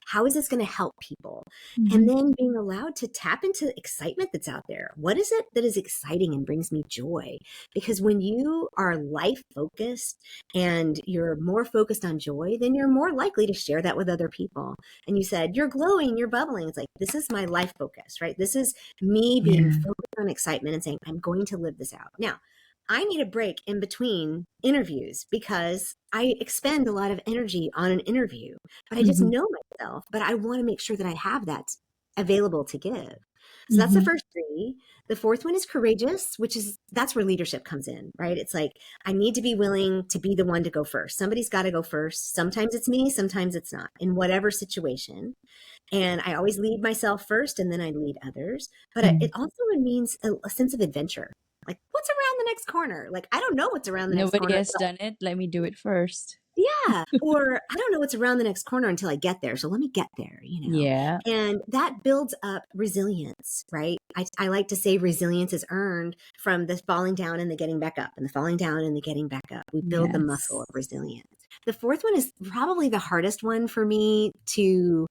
[SPEAKER 2] How is this going to help people? And
[SPEAKER 1] Mhm.
[SPEAKER 2] then being allowed to tap into excitement that's out there. What is it that is exciting and brings me joy? Because when you are life focused and you're more focused on joy, then you're more likely to share that with other people. And you said, you're glowing, you're bubbling. It's like, this is my life focus, right? This is me being
[SPEAKER 1] Yeah.
[SPEAKER 2] focused on excitement and saying, I'm going to live this out. Now, I need a break in between interviews because I expend a lot of energy on an interview, but I just
[SPEAKER 1] Mhm.
[SPEAKER 2] know myself, but I want to make sure that I have that available to give. So that's the
[SPEAKER 1] Mm-hmm.
[SPEAKER 2] first three. The fourth one is courageous, that's where leadership comes in, right? It's like, I need to be willing to be the one to go first. Somebody's got to go first. Sometimes it's me, sometimes it's not, in whatever situation. And I always lead myself first and then I lead others. But it also means a sense of adventure. Like, what's around the next corner? Like, I don't know what's around the next
[SPEAKER 1] Nobody
[SPEAKER 2] corner.
[SPEAKER 1] has done it. Let me do it first.
[SPEAKER 2] Yeah. Or I don't know what's around the next corner until I get there. So let me get there,
[SPEAKER 1] Yeah.
[SPEAKER 2] And that builds up resilience, right? I like to say resilience is earned from the falling down and the getting back up and the falling down and the getting back up. We build the muscle
[SPEAKER 1] Yes.
[SPEAKER 2] of resilience. The fourth one is probably the hardest one for me to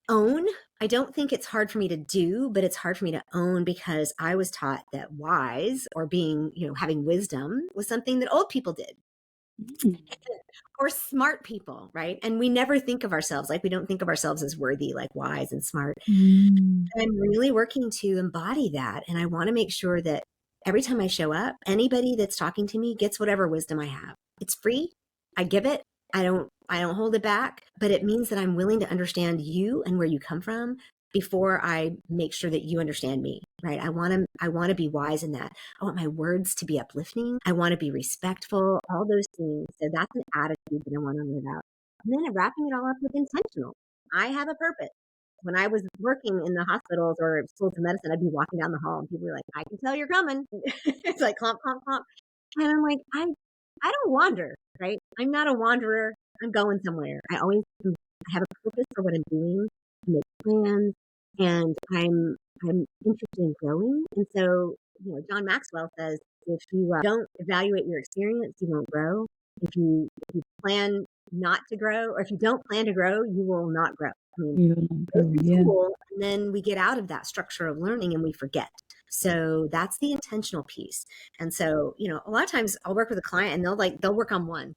[SPEAKER 2] own. I don't think it's hard for me to do, but it's hard for me to own because I was taught that wise or being, having wisdom was something that old people did
[SPEAKER 1] Mm.
[SPEAKER 2] or smart people, right? And we never think of ourselves like we don't think of ourselves as worthy, like wise and smart.
[SPEAKER 1] Mm.
[SPEAKER 2] I'm really working to embody that. And I want to make sure that every time I show up, anybody that's talking to me gets whatever wisdom I have. It's free. I give it. I don't hold it back, but it means that I'm willing to understand you and where you come from before I make sure that you understand me, right? I want to be wise in that. I want my words to be uplifting. I want to be respectful, all those things. So that's an attitude that I want to live out. And then wrapping it all up with intentional. I have a purpose. When I was working in the hospitals or schools of medicine, I'd be walking down the hall and people were like, I can tell you're coming. It's like clomp, clomp, clomp. And I'm like, I don't wander, right? I'm not a wanderer. I'm going somewhere. I have a purpose for what I'm doing, I make plans, and I'm interested in growing. And so, John Maxwell says, if you don't evaluate your experience, you won't grow. If you plan not to grow, or if you don't plan to grow, you will not grow. I mean,
[SPEAKER 1] We will not
[SPEAKER 2] go
[SPEAKER 1] grow.
[SPEAKER 2] through
[SPEAKER 1] Yeah.
[SPEAKER 2] school, and then we get out of that structure of learning and we forget. So that's the intentional piece. And so, a lot of times I'll work with a client and they'll work on one.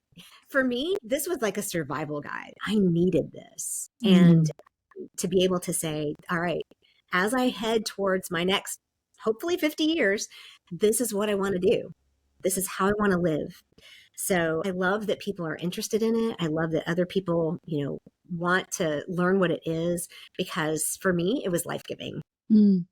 [SPEAKER 2] For me, this was like a survival guide. I needed this. And
[SPEAKER 1] Mm.
[SPEAKER 2] to be able to say, all right, as I head towards my next, hopefully 50 years, this is what I want to do. This is how I want to live. So I love that people are interested in it. I love that other people, want to learn what it is, because for me, it was life-giving.
[SPEAKER 1] Mm.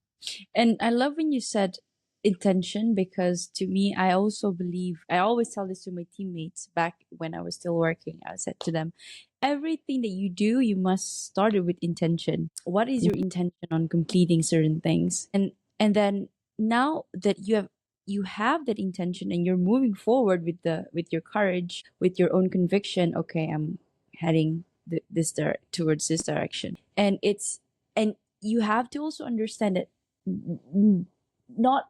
[SPEAKER 1] And I love when you said intention, because to me, I also believe, I always tell this to my teammates back when I was still working. I said to them, everything that you do, you must start it with intention. What is your intention on completing certain things? And then now that you have that intention and you're moving forward with your courage, with your own conviction, okay, I'm heading towards this direction. And you have to also understand that not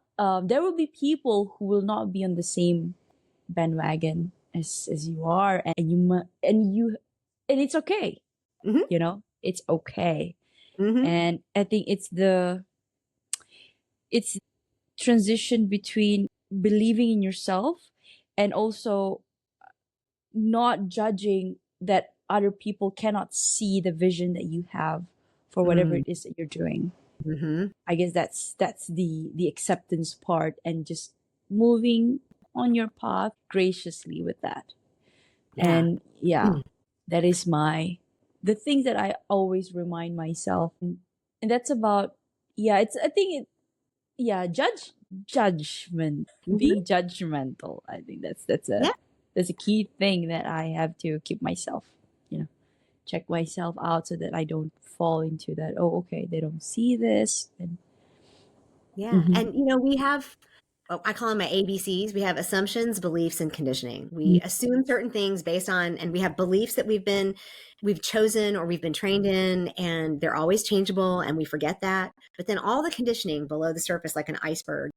[SPEAKER 1] there will be people who will not be on the same bandwagon as you are, and it's okay.
[SPEAKER 2] Mm-hmm.
[SPEAKER 1] It's okay.
[SPEAKER 2] Mm-hmm.
[SPEAKER 1] And I think it's transition between believing in yourself and also not judging that other people cannot see the vision that you have for whatever it is that you're doing.
[SPEAKER 2] Mm-hmm.
[SPEAKER 1] I guess that's the acceptance part, and just moving on your path graciously with that.
[SPEAKER 2] Yeah.
[SPEAKER 1] And yeah, that is the thing that I always remind myself. And that's about, yeah, it's I think it yeah, judgment,
[SPEAKER 2] Mm-hmm.
[SPEAKER 1] being judgmental. I think
[SPEAKER 2] Yeah.
[SPEAKER 1] that's a key thing that I have to keep myself, you know, check myself out so that I don't fall into that. Oh, okay, they don't see this, and
[SPEAKER 2] Yeah.
[SPEAKER 1] mhm.
[SPEAKER 2] And, we have, I call them my ABCs. We have assumptions, beliefs, and conditioning. We assume certain things based on, and we have beliefs that we've chosen or we've been trained in, and they're always changeable, and we forget that. But then all the conditioning below the surface, like an iceberg,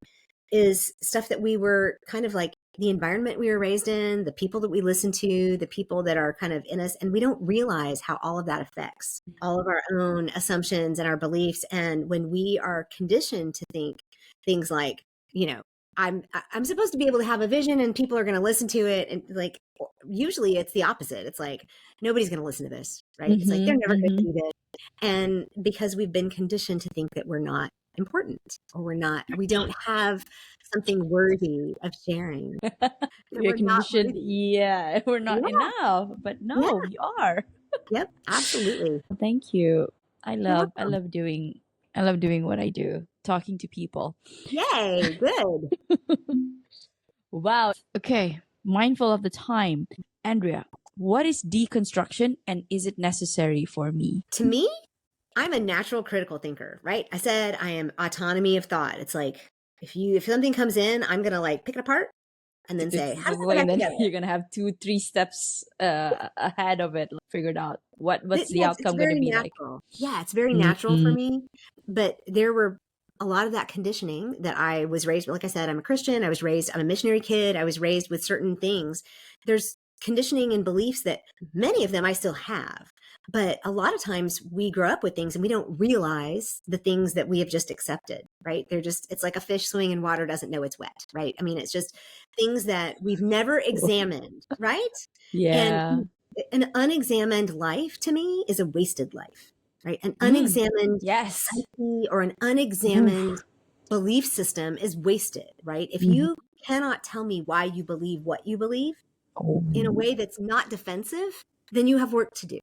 [SPEAKER 2] is stuff that we were kind of like the environment we were raised in, the people that we listen to, the people that are kind of in us. And we don't realize how all of that affects all of our own assumptions and our beliefs. And when we are conditioned to think things like, you know, I'm supposed to be able to have a vision and people are going to listen to it. And like, usually it's the opposite. It's like, nobody's going to listen to this, right? It's like, they're
[SPEAKER 1] Mhm,
[SPEAKER 2] never going to
[SPEAKER 1] mhm.
[SPEAKER 2] see this. And because we've been conditioned to think that we're not important, or we don't have something worthy of sharing, that
[SPEAKER 1] We're
[SPEAKER 2] we're not
[SPEAKER 1] conditioned,
[SPEAKER 2] worthy.
[SPEAKER 1] yeah, we're not
[SPEAKER 2] Yeah.
[SPEAKER 1] enough, but
[SPEAKER 2] Yeah.
[SPEAKER 1] no, we are.
[SPEAKER 2] Yep. Absolutely.
[SPEAKER 1] Thank you.
[SPEAKER 2] You're
[SPEAKER 1] I
[SPEAKER 2] welcome.
[SPEAKER 1] love doing. I love doing what I do, talking to people.
[SPEAKER 2] Yay, good.
[SPEAKER 1] Wow. Okay. Mindful of the time. Andrea, what is deconstruction and is it necessary for me?
[SPEAKER 2] To me, I'm a natural critical thinker, right? I said I am autonomy of thought. It's like if something comes in, I'm gonna like pick it apart and then say, how does it go
[SPEAKER 1] And
[SPEAKER 2] back
[SPEAKER 1] then
[SPEAKER 2] together?
[SPEAKER 1] you're gonna have 2, 3 steps ahead of it, like, figured out what's the
[SPEAKER 2] Yeah, it's
[SPEAKER 1] outcome gonna
[SPEAKER 2] very
[SPEAKER 1] be like.
[SPEAKER 2] natural. Yeah, it's very natural for
[SPEAKER 1] Mhm.
[SPEAKER 2] me. But there were a lot of that conditioning that I was raised with. Like I said, I'm a Christian. I'm a missionary kid. I was raised with certain things. There's conditioning and beliefs that many of them I still have. But a lot of times we grow up with things and we don't realize the things that we have just accepted, right? It's like a fish swimming in water doesn't know it's wet, right? I mean, it's just things that we've never examined, right? And
[SPEAKER 1] Yeah.
[SPEAKER 2] an unexamined life to me is a wasted life, right? An
[SPEAKER 1] Mm.
[SPEAKER 2] unexamined
[SPEAKER 1] Yes.
[SPEAKER 2] psyche or an unexamined
[SPEAKER 1] Oof.
[SPEAKER 2] belief system is wasted, right? If
[SPEAKER 1] Mhm.
[SPEAKER 2] you cannot tell me why you believe what you believe
[SPEAKER 1] Oh.
[SPEAKER 2] in a way that's not defensive, then you have work to do.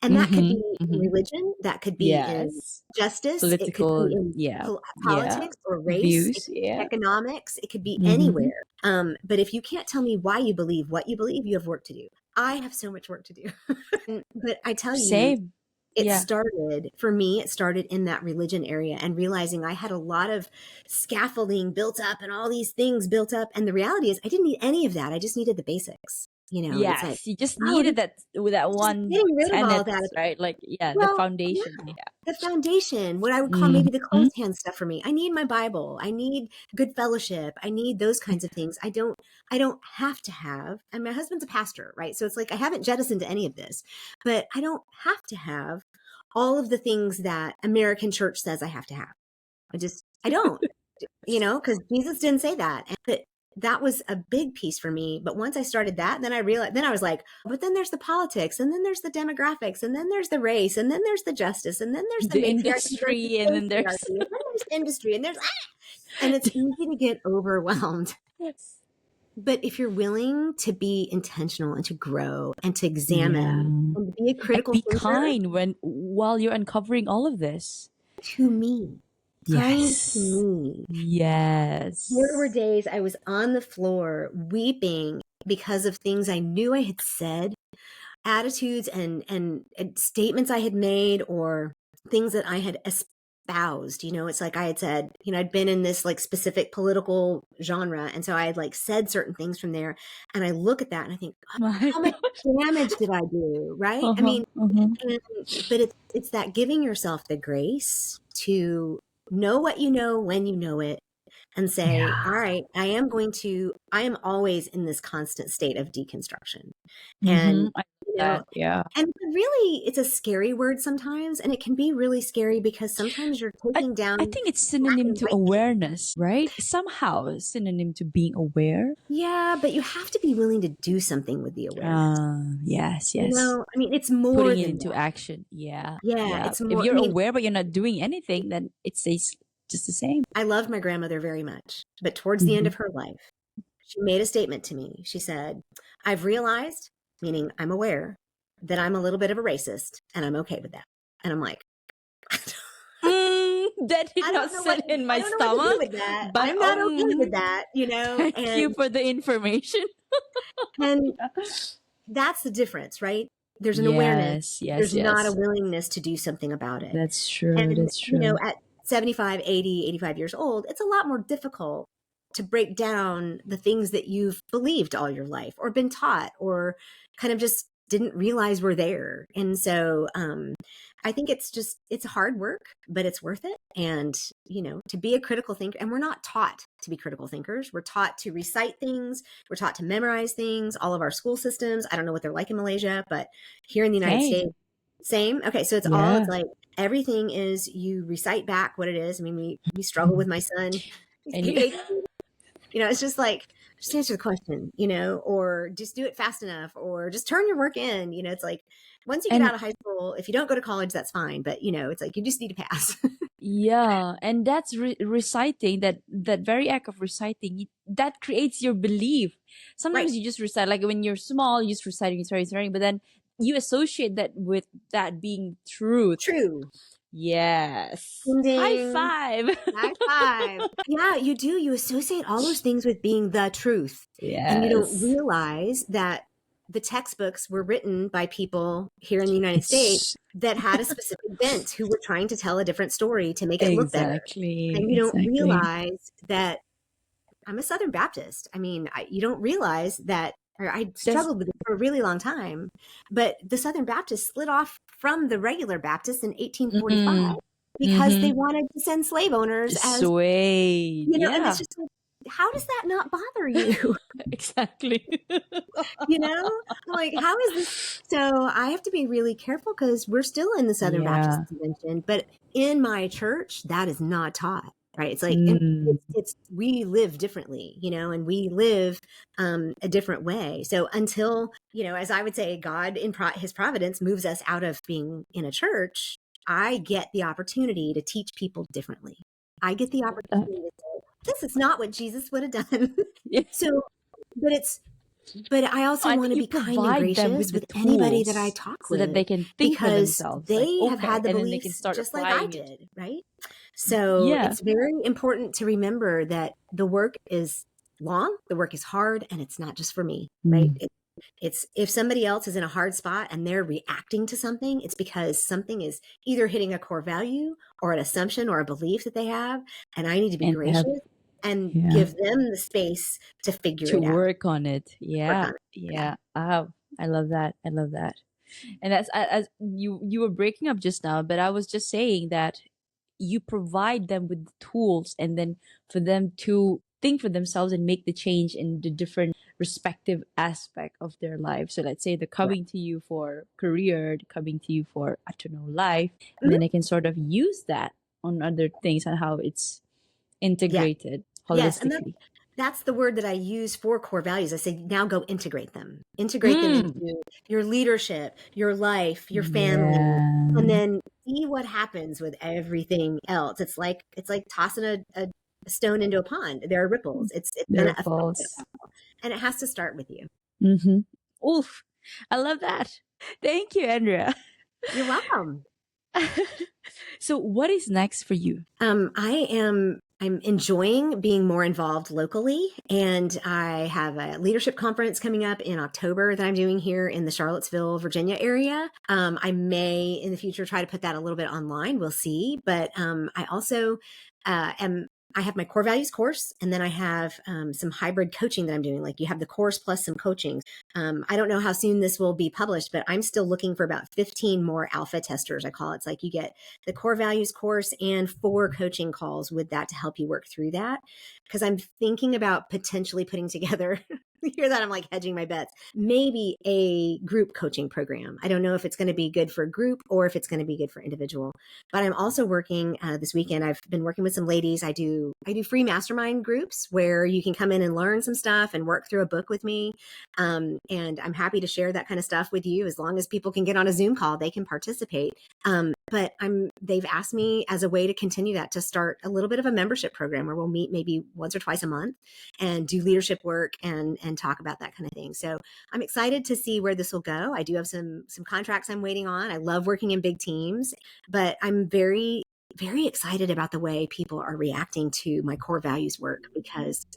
[SPEAKER 2] And that could
[SPEAKER 1] Mm-hmm.
[SPEAKER 2] be in
[SPEAKER 1] Mm-hmm.
[SPEAKER 2] religion, that could be in
[SPEAKER 1] Yes.
[SPEAKER 2] justice, it could be
[SPEAKER 1] Political.
[SPEAKER 2] in
[SPEAKER 1] Yeah. Yeah.
[SPEAKER 2] politics or race, it
[SPEAKER 1] Views.
[SPEAKER 2] could be
[SPEAKER 1] Yeah.
[SPEAKER 2] economics, it could be
[SPEAKER 1] Mm-hmm.
[SPEAKER 2] anywhere. But if you can't tell me why you believe what you believe, you have work to do. I have so much work to do. But I tell you,
[SPEAKER 1] Same. Yeah.
[SPEAKER 2] it started in that religion area and realizing I had a lot of scaffolding built up and all these things built up. And the reality is I didn't need any of that. I just needed the basics. It's like,
[SPEAKER 1] Yes. You just
[SPEAKER 2] oh,
[SPEAKER 1] needed that with that
[SPEAKER 2] just
[SPEAKER 1] one
[SPEAKER 2] getting rid of all
[SPEAKER 1] tenet,
[SPEAKER 2] that.
[SPEAKER 1] right? Like, yeah, the
[SPEAKER 2] Well,
[SPEAKER 1] foundation.
[SPEAKER 2] yeah,
[SPEAKER 1] Yeah.
[SPEAKER 2] the foundation, what I would call maybe the
[SPEAKER 1] Mm-hmm.
[SPEAKER 2] closed hand stuff for me. I need my Bible. I need good fellowship. I need those kinds of things. I don't have to have, and my husband's a pastor, right? So it's like I haven't jettisoned any of this, but I don't have to have all of the things that American church says I have to have. I don't, because Jesus didn't say that. But that was a big piece for me. But once I started that, then I was like, but then there's the politics, and then there's the demographics, and then there's the race, and then there's the justice, and then there's the
[SPEAKER 1] The
[SPEAKER 2] matriarchy versus
[SPEAKER 1] industry, and then there's
[SPEAKER 2] patriarchy, and then there's industry, and it's easy to get overwhelmed.
[SPEAKER 1] yes.
[SPEAKER 2] But if you're willing to be intentional and to grow and to
[SPEAKER 1] Yeah.
[SPEAKER 2] examine and to be a
[SPEAKER 1] And
[SPEAKER 2] critical
[SPEAKER 1] be
[SPEAKER 2] thinker,
[SPEAKER 1] kind while you're uncovering all of this.
[SPEAKER 2] to me, kind to
[SPEAKER 1] Yes.
[SPEAKER 2] me. There were
[SPEAKER 1] Yes.
[SPEAKER 2] days I was on the floor weeping because of things I knew I had said, attitudes and statements I had made, or things that I had espoused. It's like I had said, I'd been in this like specific political genre. And so I had like said certain things from there. And I look at that and I think, "Oh,
[SPEAKER 1] My
[SPEAKER 2] how much
[SPEAKER 1] gosh.
[SPEAKER 2] damage did I do?" Right. I
[SPEAKER 1] Uh-huh.
[SPEAKER 2] mean,
[SPEAKER 1] Uh-huh.
[SPEAKER 2] but it's that giving yourself the grace to know what you know when you know it and say, all
[SPEAKER 1] Yeah.
[SPEAKER 2] right, I am always in this constant state of deconstruction.
[SPEAKER 1] Mm-hmm.
[SPEAKER 2] And,
[SPEAKER 1] I love
[SPEAKER 2] you know,
[SPEAKER 1] that. Yeah.
[SPEAKER 2] and really, it's a scary word sometimes. And it can be really scary because sometimes you're
[SPEAKER 1] I
[SPEAKER 2] taking down
[SPEAKER 1] I think it's
[SPEAKER 2] black
[SPEAKER 1] synonym
[SPEAKER 2] and
[SPEAKER 1] to
[SPEAKER 2] white things.
[SPEAKER 1] awareness, right? Somehow synonym to being aware.
[SPEAKER 2] Yeah, but you have to be willing to do something with the awareness.
[SPEAKER 1] Yes, yes.
[SPEAKER 2] I mean, it's more
[SPEAKER 1] Putting it
[SPEAKER 2] than
[SPEAKER 1] into
[SPEAKER 2] that.
[SPEAKER 1] action. Yeah.
[SPEAKER 2] Yeah,
[SPEAKER 1] Yeah.
[SPEAKER 2] it's
[SPEAKER 1] If
[SPEAKER 2] more. I
[SPEAKER 1] you're
[SPEAKER 2] mean,
[SPEAKER 1] aware but you're not doing anything, then it stays just the same.
[SPEAKER 2] I loved my grandmother very much, but towards the end
[SPEAKER 1] Mm-hmm.
[SPEAKER 2] of her life, she made a statement to me. She said, I've realized, meaning I'm aware, that I'm a little bit of a racist and I'm okay with that. And I'm like,
[SPEAKER 1] That did
[SPEAKER 2] I
[SPEAKER 1] not
[SPEAKER 2] don't know what
[SPEAKER 1] sit in
[SPEAKER 2] I
[SPEAKER 1] my
[SPEAKER 2] don't know what to do
[SPEAKER 1] stomach,
[SPEAKER 2] with that.
[SPEAKER 1] but
[SPEAKER 2] I'm not okay with that,
[SPEAKER 1] thank you
[SPEAKER 2] and
[SPEAKER 1] for the information.
[SPEAKER 2] and that's the difference, right? There's an awareness.
[SPEAKER 1] Yes, yes,
[SPEAKER 2] There's not a
[SPEAKER 1] yes.
[SPEAKER 2] willingness to do something about it.
[SPEAKER 1] That's true.
[SPEAKER 2] And,
[SPEAKER 1] That's true.
[SPEAKER 2] at 75, 80, 85 years old, it's a lot more difficult to break down the things that you've believed all your life or been taught or kind of just didn't realize were there. And so I think it's hard work, but it's worth it. And, to be a critical thinker, and we're not taught to be critical thinkers. We're taught to recite things. We're taught to memorize things. All of our school systems, I don't know what they're like in Malaysia, but here in the United
[SPEAKER 1] Same.
[SPEAKER 2] States, same. Okay. So it's
[SPEAKER 1] Yeah.
[SPEAKER 2] like everything is you recite back what it is. I mean, we struggle with my son. He's
[SPEAKER 1] And you,
[SPEAKER 2] ADHD. It's just like, just answer the question, or just do it fast enough, or just turn your work in. It's like once you get
[SPEAKER 1] and
[SPEAKER 2] out of high school, if you don't go to college, that's fine. But, it's like you just need to pass.
[SPEAKER 1] yeah, and that's reciting, that very act of reciting, that creates your belief.
[SPEAKER 2] Right.
[SPEAKER 1] Sometimes you just recite, like when you're small, you just reciting, reciting, reciting, but then you associate that with that being truth.
[SPEAKER 2] True.
[SPEAKER 1] Yes.
[SPEAKER 2] Ding
[SPEAKER 1] High
[SPEAKER 2] ding.
[SPEAKER 1] five.
[SPEAKER 2] High five. Yeah, you do. You associate all those things with being the truth. And you don't
[SPEAKER 1] Yes.
[SPEAKER 2] realize that the textbooks were written by people here in the United States that had a specific bent, who were trying to tell a different story to make it look better.
[SPEAKER 1] Exactly.
[SPEAKER 2] And you don't
[SPEAKER 1] Exactly.
[SPEAKER 2] realize that I'm a Southern Baptist. I mean, you don't realize that, or I
[SPEAKER 1] That's
[SPEAKER 2] struggled with it for a really long time, but the Southern Baptists split off from the regular Baptists in 1845
[SPEAKER 1] mm,
[SPEAKER 2] because they
[SPEAKER 1] mm-hmm.
[SPEAKER 2] wanted to send slave owners as,
[SPEAKER 1] Swayed.
[SPEAKER 2] and it's
[SPEAKER 1] Yeah.
[SPEAKER 2] just like, how does that not bother you?
[SPEAKER 1] Exactly.
[SPEAKER 2] you know, I'm like, how is this? So I have to be really careful because we're still in the Southern Baptist
[SPEAKER 1] Yeah.
[SPEAKER 2] Convention, but in my church, that is not taught. Right. It's like, and
[SPEAKER 1] Mm.
[SPEAKER 2] we live differently, and we live a different way. So until, as I would say, God in his providence moves us out of being in a church, I get the opportunity to teach people differently. I get the
[SPEAKER 1] Love that.
[SPEAKER 2] opportunity to say, this is not what Jesus would have done.
[SPEAKER 1] Yeah.
[SPEAKER 2] So, but I also
[SPEAKER 1] I
[SPEAKER 2] want
[SPEAKER 1] think
[SPEAKER 2] to
[SPEAKER 1] you
[SPEAKER 2] be kind and
[SPEAKER 1] provide them
[SPEAKER 2] gracious
[SPEAKER 1] with the
[SPEAKER 2] with anybody that I
[SPEAKER 1] tools
[SPEAKER 2] talk
[SPEAKER 1] so that they
[SPEAKER 2] with
[SPEAKER 1] can think for
[SPEAKER 2] because
[SPEAKER 1] themselves. Like,
[SPEAKER 2] they have
[SPEAKER 1] okay,
[SPEAKER 2] had the
[SPEAKER 1] and then they can
[SPEAKER 2] beliefs
[SPEAKER 1] start
[SPEAKER 2] just like I
[SPEAKER 1] applying it.
[SPEAKER 2] did, right? So
[SPEAKER 1] Yeah.
[SPEAKER 2] it's very important to remember that the work is long, the work is hard, and it's not just for me, right?
[SPEAKER 1] Mm.
[SPEAKER 2] It's if somebody else is in a hard spot and they're reacting to something, it's because something is either hitting a core value or an assumption or a belief that they have, and I need to be
[SPEAKER 1] And they have,
[SPEAKER 2] gracious and
[SPEAKER 1] yeah,
[SPEAKER 2] give them the space to figure
[SPEAKER 1] to
[SPEAKER 2] it out,
[SPEAKER 1] work on it.
[SPEAKER 2] work
[SPEAKER 1] Yeah.
[SPEAKER 2] on it. Yeah.
[SPEAKER 1] Yeah. Oh, I love that. I love that. And that's as you were breaking up just now, but I was just saying that you provide them with the tools and then for them to think for themselves and make the change in the different respective aspect of their life. So let's say they're
[SPEAKER 2] Right.
[SPEAKER 1] coming to you for career, they're coming to you for, I don't know, life, and then
[SPEAKER 2] Mhm.
[SPEAKER 1] they can sort of use that on other things and how it's
[SPEAKER 2] Yeah.
[SPEAKER 1] integrated
[SPEAKER 2] Yes. And
[SPEAKER 1] holistically.
[SPEAKER 2] that's the word that I use for core values. I say, now go integrate them. Integrate them
[SPEAKER 1] Mm.
[SPEAKER 2] into your leadership, your life, your family, and
[SPEAKER 1] Yeah.
[SPEAKER 2] then see what happens with everything else. It's like tossing a stone into a pond. There are ripples. It's
[SPEAKER 1] The
[SPEAKER 2] going to affect it
[SPEAKER 1] ripples.
[SPEAKER 2] all. And it has to start with you.
[SPEAKER 1] Mm-hmm. Oof. I love that. Thank you, Andrea.
[SPEAKER 2] You're welcome.
[SPEAKER 1] So what is next for you?
[SPEAKER 2] I'm enjoying being more involved locally, and I have a leadership conference coming up in October that I'm doing here in the Charlottesville, Virginia area. I may in the future try to put that a little bit online. We'll see. But I also am. I have my core values course, and then I have some hybrid coaching that I'm doing. Like, you have the course plus some coaching. I don't know how soon this will be published, but I'm still looking for about 15 more alpha testers. I call it. It's like you get the core values course and 4 coaching calls with that to help you work through that. Because I'm thinking about potentially putting together, you hear that, I'm like hedging my bets, maybe a group coaching program. I don't know if it's going to be good for group or if it's going to be good for individual. But I'm also working this weekend. I've been working with some ladies. I do free mastermind groups where you can come in and learn some stuff and work through a book with me. And I'm happy to share that kind of stuff with you. As long as people can get on a Zoom call, they can participate. But they've asked me as a way to continue that to start a little bit of a membership program where we'll meet maybe once or twice a month and do leadership work and talk about that kind of thing. So I'm excited to see where this will go. I do have some contracts I'm waiting on. I love working in big teams, but I'm very, very excited about the way people are reacting to my core values work, because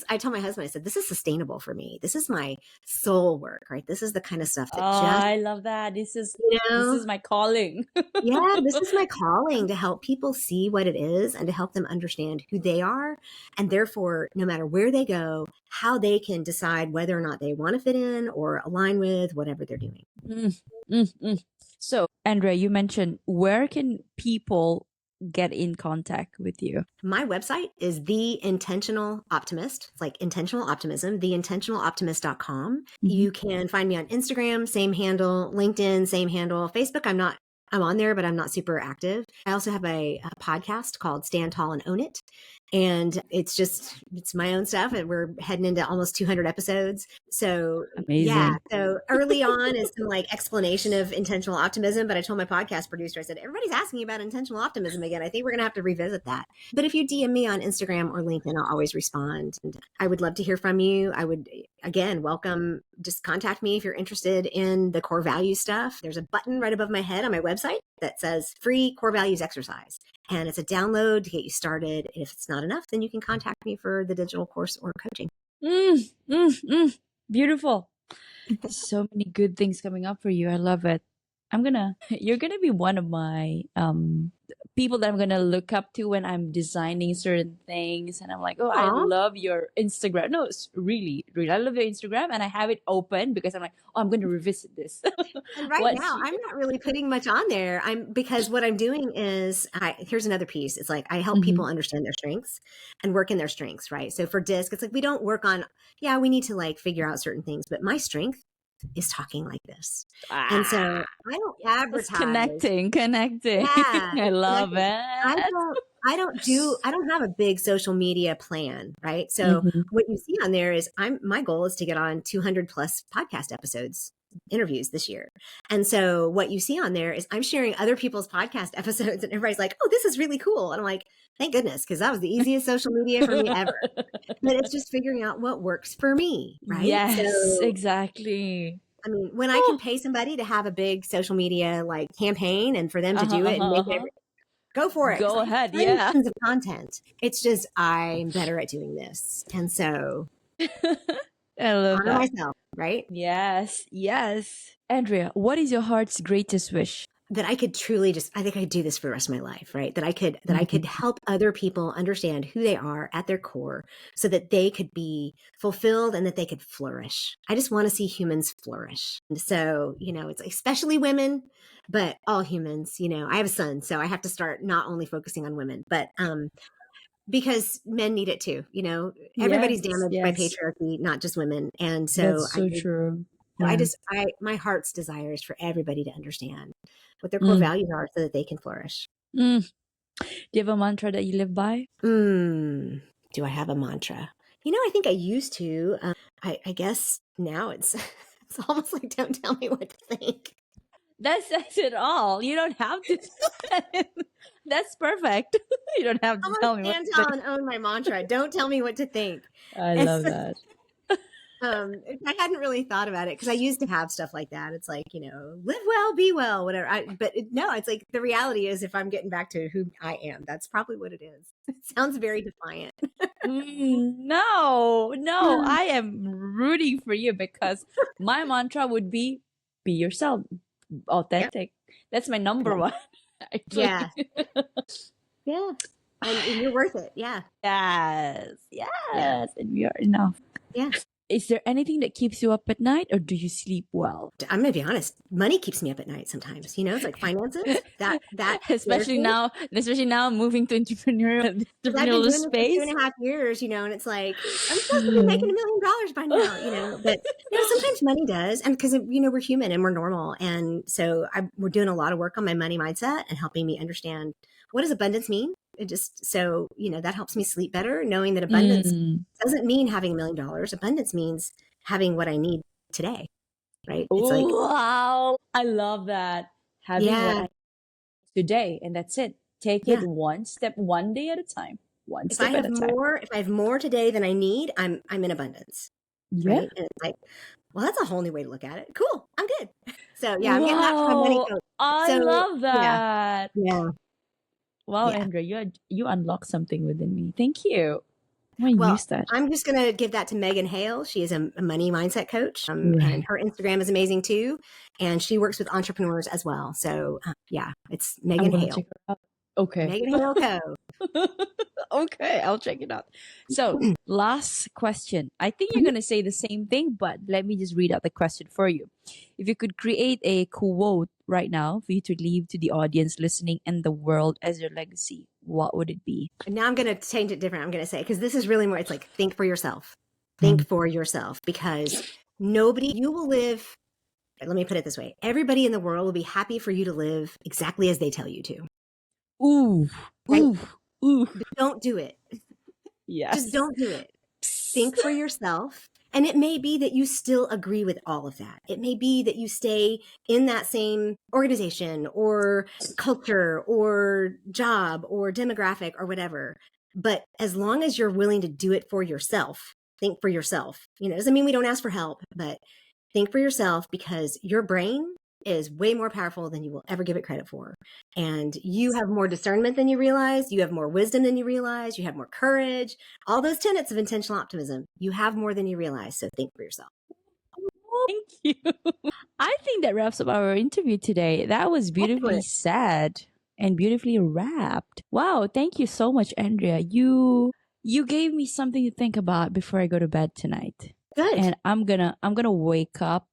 [SPEAKER 2] I told my husband, I said, this is sustainable for me. This is my soul work, right? This is the kind of stuff
[SPEAKER 1] Oh,
[SPEAKER 2] that just,
[SPEAKER 1] I love that. This is
[SPEAKER 2] you
[SPEAKER 1] this
[SPEAKER 2] know,
[SPEAKER 1] is my calling.
[SPEAKER 2] yeah, this is my calling, to help people see what it is and to help them understand who they are. And therefore, no matter where they go, how they can decide whether or not they want to fit in or align with whatever they're doing.
[SPEAKER 1] Mm, mm, mm. So, Andrea, you mentioned where can people get in contact with you?
[SPEAKER 2] My website is The Intentional Optimist. It's like intentional optimism, theintentionaloptimist.com.
[SPEAKER 1] Mhm.
[SPEAKER 2] You can find me on Instagram, same handle, LinkedIn, same handle, Facebook. I'm on there, but I'm not super active. I also have a podcast called Stand Tall and Own It. And it's my own stuff. And we're heading into almost 200 episodes. So yeah.
[SPEAKER 1] Amazing.
[SPEAKER 2] So early on is some like explanation of intentional optimism. But I told my podcast producer, I said, everybody's asking about intentional optimism again. I think we're going to have to revisit that. But if you DM me on Instagram or LinkedIn, I'll always respond. And I would love to hear from you. again, welcome. Just contact me if you're interested in the core value stuff. There's a button right above my head on my website that says free core values exercise. And it's a download to get you started. And if it's not enough, then you can contact me for the digital course or coaching.
[SPEAKER 1] Beautiful. So many good things coming up for you. I love it. You're gonna be one of my people that I'm gonna look up to when I'm designing certain things, and I'm like, oh, I
[SPEAKER 2] Aw.
[SPEAKER 1] love your Instagram. No, it's really, really, I love your Instagram, and I have it open because I'm like, oh, I'm gonna revisit this.
[SPEAKER 2] And right
[SPEAKER 1] What's
[SPEAKER 2] now,
[SPEAKER 1] your-
[SPEAKER 2] I'm not really putting much on there. Because what I'm doing is, here's another piece. It's like I help people
[SPEAKER 1] Mhm.
[SPEAKER 2] understand their strengths and work in their strengths, right? So for DISC, it's like we don't work on, yeah, we need to like figure out certain things, but my strength is talking like this. And so
[SPEAKER 1] Ah,
[SPEAKER 2] I don't
[SPEAKER 1] it's
[SPEAKER 2] advertise.
[SPEAKER 1] connecting.
[SPEAKER 2] Yeah,
[SPEAKER 1] I
[SPEAKER 2] it's
[SPEAKER 1] love
[SPEAKER 2] connecting. I
[SPEAKER 1] it.
[SPEAKER 2] don't I don't have a big social media plan, right? So
[SPEAKER 1] Hmm.
[SPEAKER 2] what you see on there is my goal is to get on 200 plus podcast episodes, interviews this year. And so what you see on there is I'm sharing other people's podcast episodes and everybody's like, "Oh, this is really cool." And I'm like, "Thank goodness, because that was the easiest social media for me ever." But it's just figuring out what works for me, right?
[SPEAKER 1] Yes,
[SPEAKER 2] So
[SPEAKER 1] exactly.
[SPEAKER 2] I mean, when I can
[SPEAKER 1] Oh,
[SPEAKER 2] pay somebody to have a big social media like campaign and for them to
[SPEAKER 1] uh-huh,
[SPEAKER 2] do it and
[SPEAKER 1] uh-huh,
[SPEAKER 2] make
[SPEAKER 1] uh-huh.
[SPEAKER 2] it, go for it. Because
[SPEAKER 1] Go
[SPEAKER 2] I have
[SPEAKER 1] ahead.
[SPEAKER 2] tons,
[SPEAKER 1] Yeah.
[SPEAKER 2] tons of content. It's just I'm better at doing this. And so
[SPEAKER 1] I love
[SPEAKER 2] honor
[SPEAKER 1] that.
[SPEAKER 2] myself, right?
[SPEAKER 1] Yes, yes. Andrea, what is your heart's greatest wish?
[SPEAKER 2] That I could truly just, I think I do this for the rest of my life, right? That I could
[SPEAKER 1] Mhm.
[SPEAKER 2] help other people understand who they are at their core so that they could be fulfilled and that they could flourish. I just want to see humans flourish. And so, it's especially women, but all humans, I have a son, so I have to start not only focusing on women, but, because men need it too, everybody's
[SPEAKER 1] Yes,
[SPEAKER 2] damaged by
[SPEAKER 1] yes.
[SPEAKER 2] patriarchy, not just women. And
[SPEAKER 1] That's
[SPEAKER 2] so
[SPEAKER 1] so true.
[SPEAKER 2] I
[SPEAKER 1] Yeah.
[SPEAKER 2] just, my heart's desire is for everybody to understand what their core
[SPEAKER 1] Mm.
[SPEAKER 2] values are so that they can flourish.
[SPEAKER 1] Mm. Do you have a mantra that you live by?
[SPEAKER 2] Mm, do I have a mantra? I think I used to. I guess now it's it's almost like don't tell me what to think.
[SPEAKER 1] That says it all. You don't have to. That's perfect. You don't have
[SPEAKER 2] I'm
[SPEAKER 1] to
[SPEAKER 2] gonna
[SPEAKER 1] tell me what
[SPEAKER 2] stand
[SPEAKER 1] to
[SPEAKER 2] tall
[SPEAKER 1] think.
[SPEAKER 2] and own my mantra. Don't tell me what to think.
[SPEAKER 1] I love that.
[SPEAKER 2] I hadn't really thought about it because I used to have stuff like that. It's like, live well, be well, whatever. No, it's like the reality is if I'm getting back to who I am, that's probably what it is. It sounds very defiant.
[SPEAKER 1] No, no, I am rooting for you because my mantra would be yourself,
[SPEAKER 2] Yep.
[SPEAKER 1] authentic. That's my number one,
[SPEAKER 2] Yeah.
[SPEAKER 1] actually.
[SPEAKER 2] Yeah. And you're worth it. Yeah.
[SPEAKER 1] Yes,
[SPEAKER 2] Yeah.
[SPEAKER 1] yes, and we are enough.
[SPEAKER 2] Yeah.
[SPEAKER 1] Is there anything that keeps you up at night, or do you sleep well?
[SPEAKER 2] I'm gonna be honest. Money keeps me up at night sometimes. It's like finances. That scares
[SPEAKER 1] especially
[SPEAKER 2] me
[SPEAKER 1] now, especially now moving to entrepreneurial
[SPEAKER 2] because I've been
[SPEAKER 1] entrepreneurial
[SPEAKER 2] doing this for two
[SPEAKER 1] space.
[SPEAKER 2] and a half years. And it's like I'm supposed to be making $1 million by now. But sometimes money does, and because we're human and we're normal, and so we're doing a lot of work on my money mindset and helping me understand what does abundance mean. It just so that helps me sleep better, knowing that abundance
[SPEAKER 1] Mm.
[SPEAKER 2] doesn't mean having $1 million. Abundance means having what I need today. Right? It's like
[SPEAKER 1] Wow, I love that. Having what
[SPEAKER 2] yeah,
[SPEAKER 1] I today, and that's it. Take it
[SPEAKER 2] yeah.
[SPEAKER 1] one step, one day at a time, one
[SPEAKER 2] If I
[SPEAKER 1] step at
[SPEAKER 2] have
[SPEAKER 1] a time.
[SPEAKER 2] more, if I have more today than I need, I'm in abundance,
[SPEAKER 1] Yeah.
[SPEAKER 2] right? And it's like, well, that's a whole new way to look at it. Cool, I'm good. So yeah, I'm getting that from my money
[SPEAKER 1] Wow,
[SPEAKER 2] coach.
[SPEAKER 1] I
[SPEAKER 2] So
[SPEAKER 1] love
[SPEAKER 2] yeah,
[SPEAKER 1] that.
[SPEAKER 2] yeah,
[SPEAKER 1] Wow,
[SPEAKER 2] yeah.
[SPEAKER 1] Andrea, you unlocked something within me. Thank you. I'm gonna
[SPEAKER 2] Well,
[SPEAKER 1] use that.
[SPEAKER 2] I'm just gonna give that to Megan Hale. She is a money mindset coach, and
[SPEAKER 1] Right.
[SPEAKER 2] her Instagram is amazing too, and she works with entrepreneurs as well. So yeah, it's
[SPEAKER 1] I'm
[SPEAKER 2] Megan
[SPEAKER 1] gonna
[SPEAKER 2] Hale.
[SPEAKER 1] check her out. Okay.
[SPEAKER 2] Megan Hale Co.
[SPEAKER 1] Okay, I'll check it out. So, last question. I think you're going to say the same thing, but let me just read out the question for you. If you could create a quote right now for you to leave to the audience listening and the world as your legacy, what would it be?
[SPEAKER 2] And now I'm going to change it different. I'm going to say, because this is really more, it's like, think for yourself.
[SPEAKER 1] Mm.
[SPEAKER 2] Think for yourself because you will live. Let me put it this way. Everybody in the world will be happy for you to live exactly as they tell you to,
[SPEAKER 1] Ooh,
[SPEAKER 2] right?
[SPEAKER 1] ooh, ooh.
[SPEAKER 2] But don't do it. Just
[SPEAKER 1] Yes.
[SPEAKER 2] don't do it.
[SPEAKER 1] Psst.
[SPEAKER 2] Think for yourself. And it may be that you still agree with all of that. It may be that you stay in that same organization or culture or job or demographic or whatever. But as long as you're willing to do it for yourself, Think for yourself. Doesn't mean we don't ask for help, but think for yourself, because your brain is way more powerful than you will ever give it credit for. And you have more discernment than you realize. You have more wisdom than you realize. You have more courage. All those tenets of intentional optimism. You have more than you realize. So think for yourself.
[SPEAKER 1] Thank you. I think that wraps up our interview today. That was beautifully
[SPEAKER 2] Excellent.
[SPEAKER 1] said and beautifully wrapped. Wow, thank you so much, Andrea. You gave me something to think about before I go to bed tonight.
[SPEAKER 2] Good.
[SPEAKER 1] And I'm gonna wake up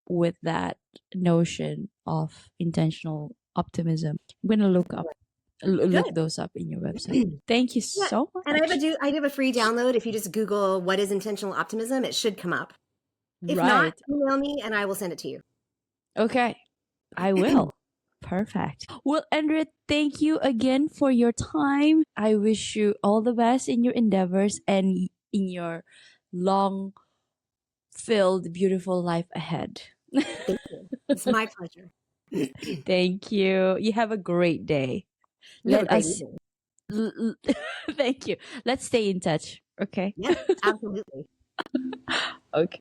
[SPEAKER 1] with that notion of intentional optimism. I'm gonna look
[SPEAKER 2] Good.
[SPEAKER 1] those up in your website. Thank you
[SPEAKER 2] Yeah.
[SPEAKER 1] so
[SPEAKER 2] And
[SPEAKER 1] much.
[SPEAKER 2] I have a free download. If you just Google what is intentional optimism, it should come up. If not,
[SPEAKER 1] Right.
[SPEAKER 2] email me and I will send it to you.
[SPEAKER 1] Okay. I will. Perfect. Well, Andrea, thank you again for your time. I wish you all the best in your endeavors and in your long filled, beautiful life ahead.
[SPEAKER 2] Thank you. It's my pleasure.
[SPEAKER 1] Thank you. You have a great day.
[SPEAKER 2] You have a
[SPEAKER 1] Let
[SPEAKER 2] great
[SPEAKER 1] us,
[SPEAKER 2] evening.
[SPEAKER 1] thank you. Let's stay in touch. Okay.
[SPEAKER 2] Yes, absolutely.
[SPEAKER 1] Okay.